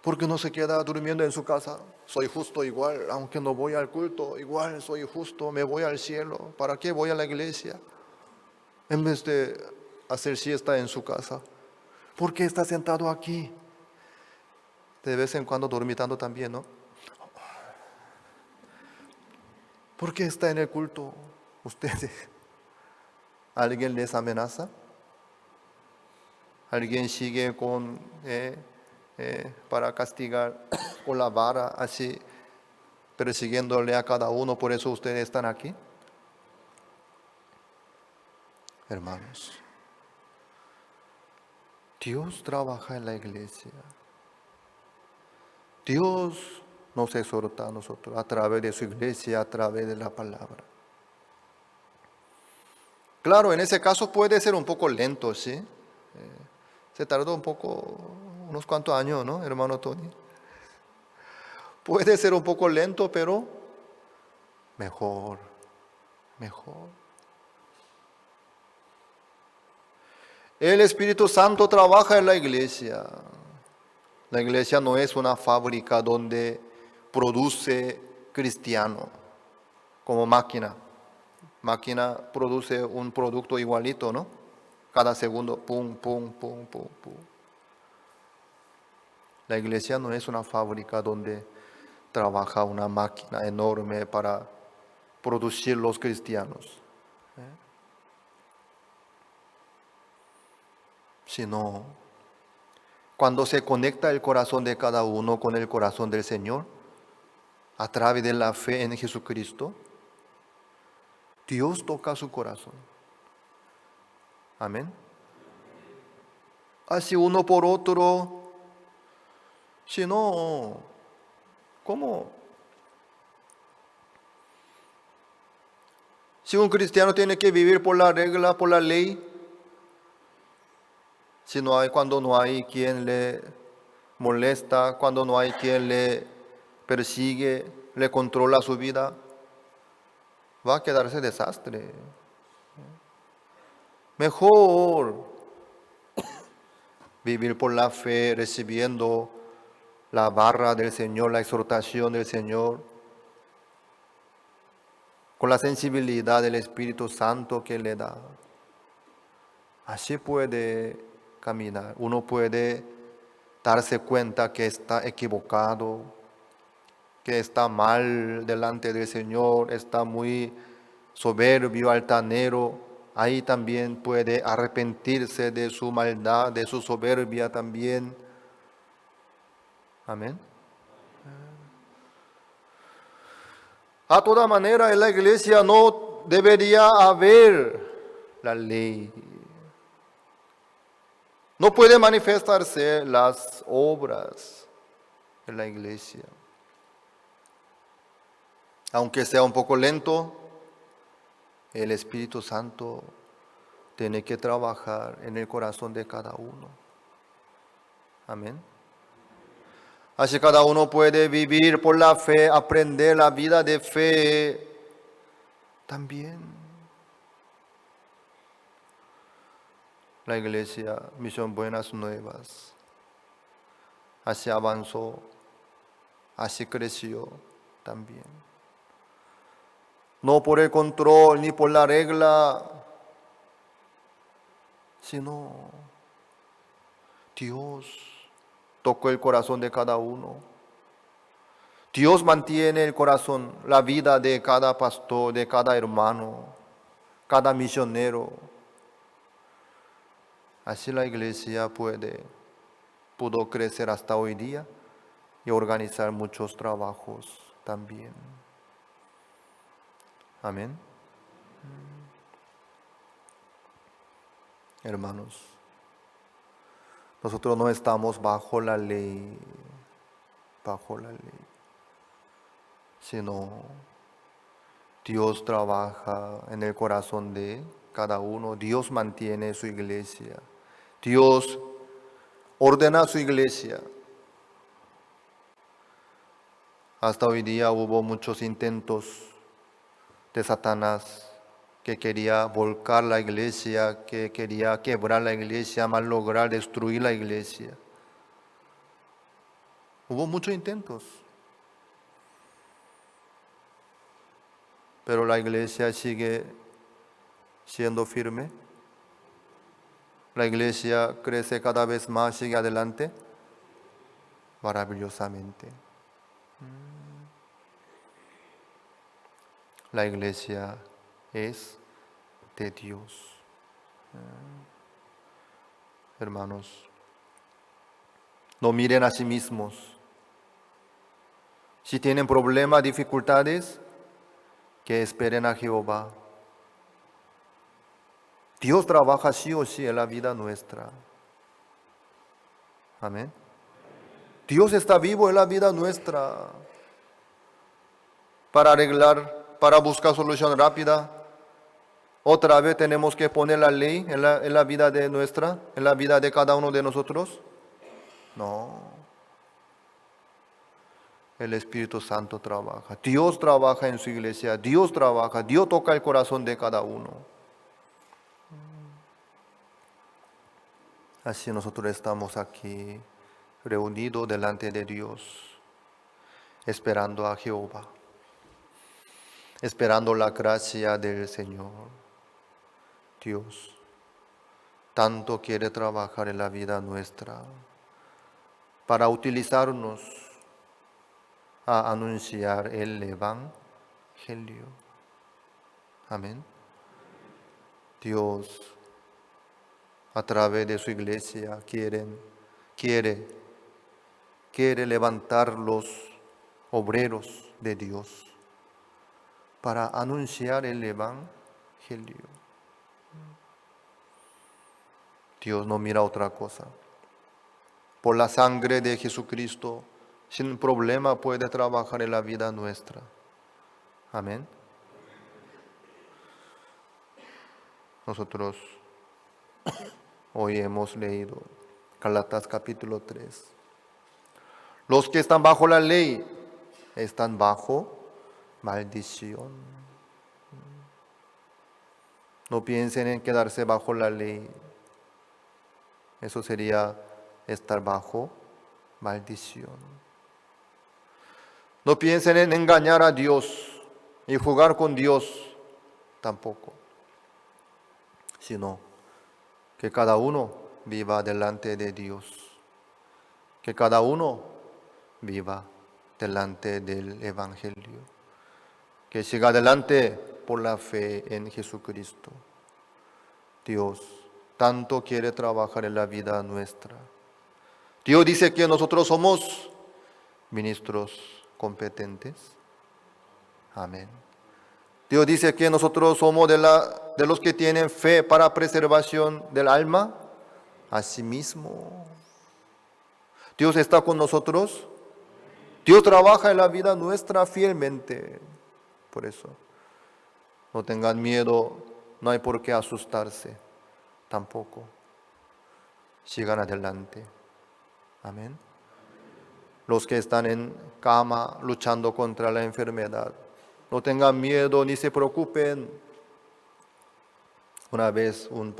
S1: Porque no se queda durmiendo en su casa. Soy justo igual, aunque no voy al culto, igual soy justo, me voy al cielo. ¿Para qué voy a la iglesia? En vez de hacer siesta en su casa. ¿Por qué está sentado aquí? De vez en cuando dormitando también, ¿no? ¿Por qué está en el culto? ¿Ustedes? ¿Alguien les amenaza? ¿Alguien sigue con para castigar con la vara así, persiguiéndole a cada uno? Por eso ustedes están aquí. Hermanos, Dios trabaja en la iglesia. Dios nos exhorta a nosotros a través de su iglesia, a través de la palabra. Claro, en ese caso puede ser un poco lento, ¿sí? Se tardó un poco, unos cuantos años, ¿no, hermano Tony? Puede ser un poco lento, pero mejor. El Espíritu Santo trabaja en la iglesia. La iglesia no es una fábrica donde produce cristiano como máquina. Máquina produce un producto igualito, ¿no? Cada segundo, pum, pum, pum, pum, pum. La iglesia no es una fábrica donde trabaja una máquina enorme para producir los cristianos. Sino, cuando se conecta el corazón de cada uno con el corazón del Señor, a través de la fe en Jesucristo, Dios toca su corazón. Amén. Así uno por otro, si no, ¿cómo? Si un cristiano tiene que vivir por la regla, por la ley, cuando no hay quien le molesta, cuando no hay quien le persigue, le controla su vida, va a quedarse desastre. Mejor vivir por la fe, recibiendo la barra del Señor, la exhortación del Señor, con la sensibilidad del Espíritu Santo que le da. Así puede caminar. Uno puede darse cuenta que está equivocado, que está mal delante del Señor, está muy soberbio, altanero. Ahí también puede arrepentirse de su maldad, de su soberbia también. Amén. A toda manera, en la iglesia no debería haber la ley. No puede manifestarse las obras en la iglesia. Aunque sea un poco lento, el Espíritu Santo tiene que trabajar en el corazón de cada uno. Amén. Así cada uno puede vivir por la fe, aprender la vida de fe también. La iglesia Misión Buenas Nuevas así avanzó, así creció también. No por el control ni por la regla, sino Dios tocó el corazón de cada uno. Dios mantiene el corazón, la vida de cada pastor, de cada hermano, cada misionero. Así la iglesia pudo crecer hasta hoy día y organizar muchos trabajos también. Amén. Hermanos, nosotros no estamos bajo la ley, sino Dios trabaja en el corazón de cada uno. Dios mantiene su iglesia. Dios ordena su iglesia. Hasta hoy día hubo muchos intentos de Satanás que quería volcar la iglesia, que quería quebrar la iglesia, malograr, destruir la iglesia. Hubo muchos intentos. Pero la iglesia sigue siendo firme. La iglesia crece cada vez más, sigue adelante, maravillosamente. La iglesia es de Dios. Hermanos, no miren a sí mismos. Si tienen problemas, dificultades, que esperen a Jehová. Dios trabaja sí o sí en la vida nuestra. Amén. Dios está vivo en la vida nuestra para arreglar, para buscar solución rápida. Otra vez tenemos que poner la ley en la vida de nuestra, en la vida de cada uno de nosotros. No. El Espíritu Santo trabaja. Dios trabaja en su iglesia. Dios trabaja. Dios toca el corazón de cada uno. Así nosotros estamos aquí reunidos delante de Dios, esperando a Jehová, esperando la gracia del Señor. Dios tanto quiere trabajar en la vida nuestra para utilizarnos a anunciar el Evangelio. Amén. Dios, a través de su iglesia, quiere levantar los obreros de Dios para anunciar el Evangelio. Dios no mira otra cosa. Por la sangre de Jesucristo, sin problema puede trabajar en la vida nuestra. Amén. Nosotros hoy hemos leído Gálatas capítulo 3. Los que están bajo la ley están bajo maldición. No piensen en quedarse bajo la ley. Eso sería estar bajo maldición. No piensen en engañar a Dios y jugar con Dios tampoco, sino que cada uno viva delante de Dios, que cada uno viva delante del Evangelio, que siga adelante por la fe en Jesucristo. Dios tanto quiere trabajar en la vida nuestra. Dios dice que nosotros somos ministros competentes. Amén. Dios dice que nosotros somos de los que tienen fe para preservación del alma. Asimismo, Dios está con nosotros. Dios trabaja en la vida nuestra fielmente. Por eso, no tengan miedo, no hay por qué asustarse tampoco. Sigan adelante. Amén. Los que están en cama luchando contra la enfermedad, no tengan miedo ni se preocupen. Una vez un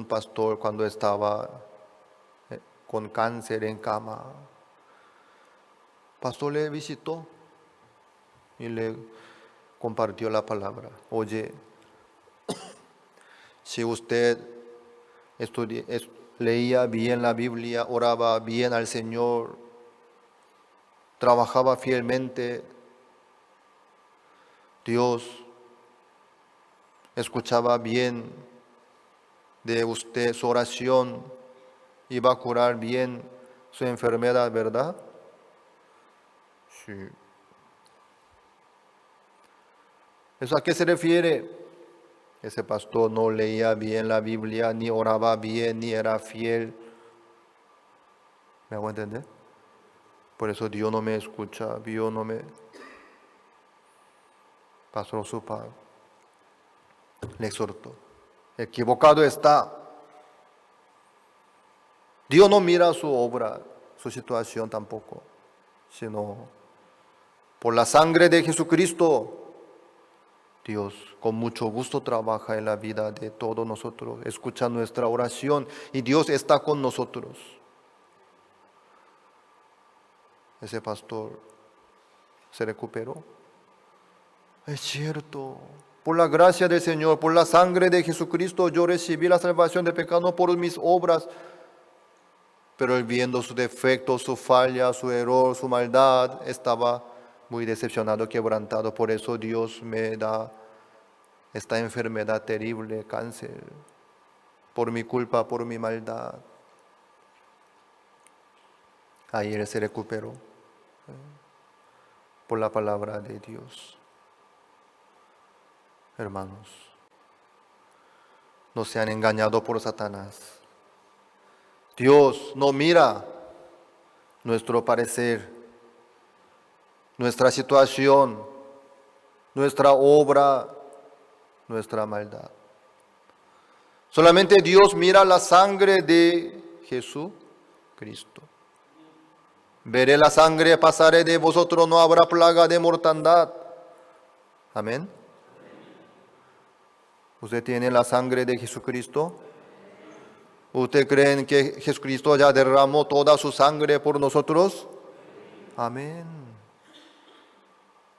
S1: pastor cuando estaba con cáncer en cama, pastor le visitó y le compartió la palabra. Oye, si usted leía bien la Biblia, oraba bien al Señor, trabajaba fielmente, Dios escuchaba bien de usted su oración, iba a curar bien su enfermedad, ¿verdad? Sí. ¿Eso a qué se refiere? Ese pastor no leía bien la Biblia, ni oraba bien, ni era fiel. ¿Me hago entender? Por eso Dios no me escucha, Dios no me... Pastor Supa le exhortó. Equivocado está. Dios no mira su obra, su situación tampoco, sino por la sangre de Jesucristo. Dios con mucho gusto trabaja en la vida de todos nosotros, escucha nuestra oración y Dios está con nosotros. Ese pastor se recuperó. Es cierto, por la gracia del Señor, por la sangre de Jesucristo, yo recibí la salvación de pecado no por mis obras, pero él viendo su defecto, su falla, su error, su maldad, estaba muy decepcionado, quebrantado. Por eso Dios me da esta enfermedad terrible, cáncer, por mi culpa, por mi maldad. Ahí él se recuperó por la palabra de Dios. Hermanos, no sean engañados por Satanás. Dios no mira nuestro parecer, nuestra situación, nuestra obra, nuestra maldad. Solamente Dios mira la sangre de Jesucristo. Veré la sangre, pasaré de vosotros, no habrá plaga de mortandad. Amén. ¿Usted tiene la sangre de Jesucristo? ¿Usted cree que Jesucristo ya derramó toda su sangre por nosotros? Amén.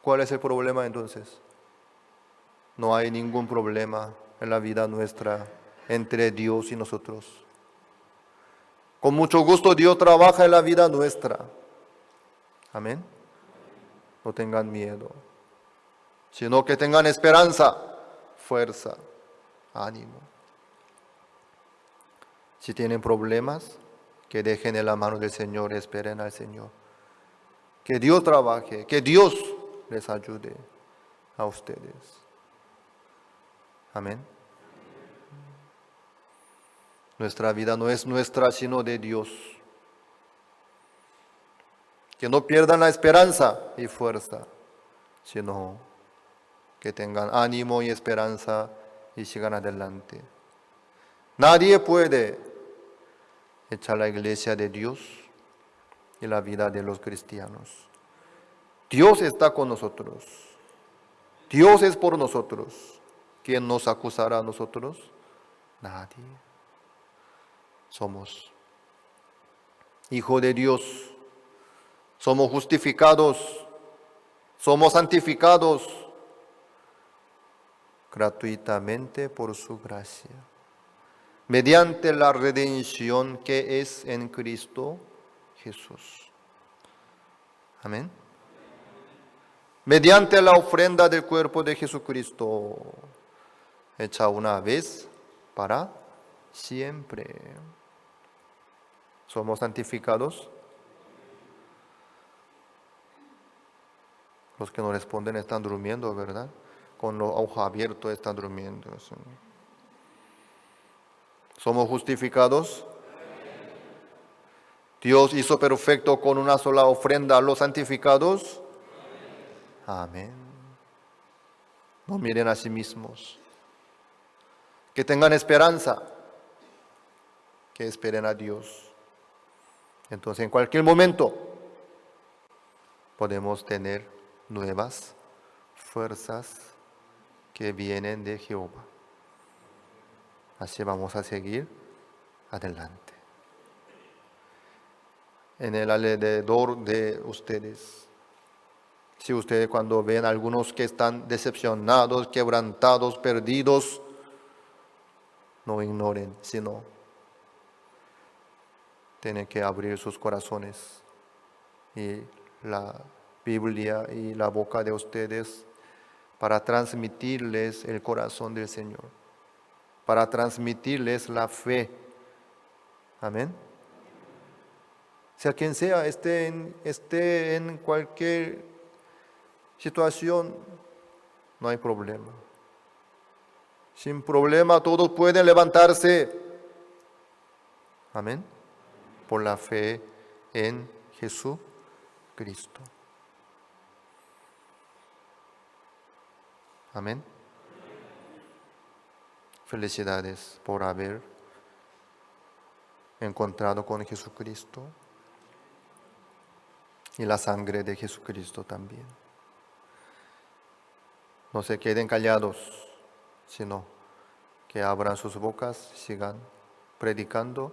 S1: ¿Cuál es el problema entonces? No hay ningún problema en la vida nuestra entre Dios y nosotros. Con mucho gusto Dios trabaja en la vida nuestra. Amén. No tengan miedo, sino que tengan esperanza, fuerza, ánimo. Si tienen problemas, que dejen en la mano del Señor, esperen al Señor. Que Dios trabaje, que Dios les ayude a ustedes. Amén. Nuestra vida no es nuestra, sino de Dios. Que no pierdan la esperanza y fuerza, sino que tengan ánimo y esperanza y sigan adelante. Nadie puede echar la iglesia de Dios y la vida de los cristianos. Dios está con nosotros. Dios es por nosotros. ¿Quién nos acusará a nosotros? Nadie. Somos hijos de Dios. Somos justificados. Somos santificados gratuitamente por su gracia, mediante la redención que es en Cristo Jesús. Amén. Mediante la ofrenda del cuerpo de Jesucristo, hecha una vez para siempre. Somos santificados. Los que no responden están durmiendo, ¿verdad? Con los ojos abiertos están durmiendo. Somos justificados. Dios hizo perfecto con una sola ofrenda a los santificados. Amén. No miren a sí mismos. Que tengan esperanza. Que esperen a Dios. Entonces, en cualquier momento podemos tener nuevas fuerzas que vienen de Jehová. Así vamos a seguir adelante. En el alrededor de ustedes, si ustedes cuando ven a algunos que están decepcionados, quebrantados, perdidos, no ignoren, sino tienen que abrir sus corazones y la Biblia y la boca de ustedes para transmitirles el corazón del Señor, para transmitirles la fe. Amén. Sea quien sea, esté en cualquier situación, no hay problema. Sin problema, todos pueden levantarse. Amén. Por la fe en Jesucristo. Amén. Felicidades por haber encontrado con Jesucristo y la sangre de Jesucristo también. No se queden callados, sino que abran sus bocas, sigan predicando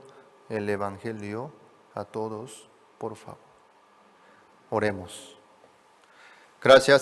S1: el Evangelio a todos, por favor. Oremos. Gracias, Señor.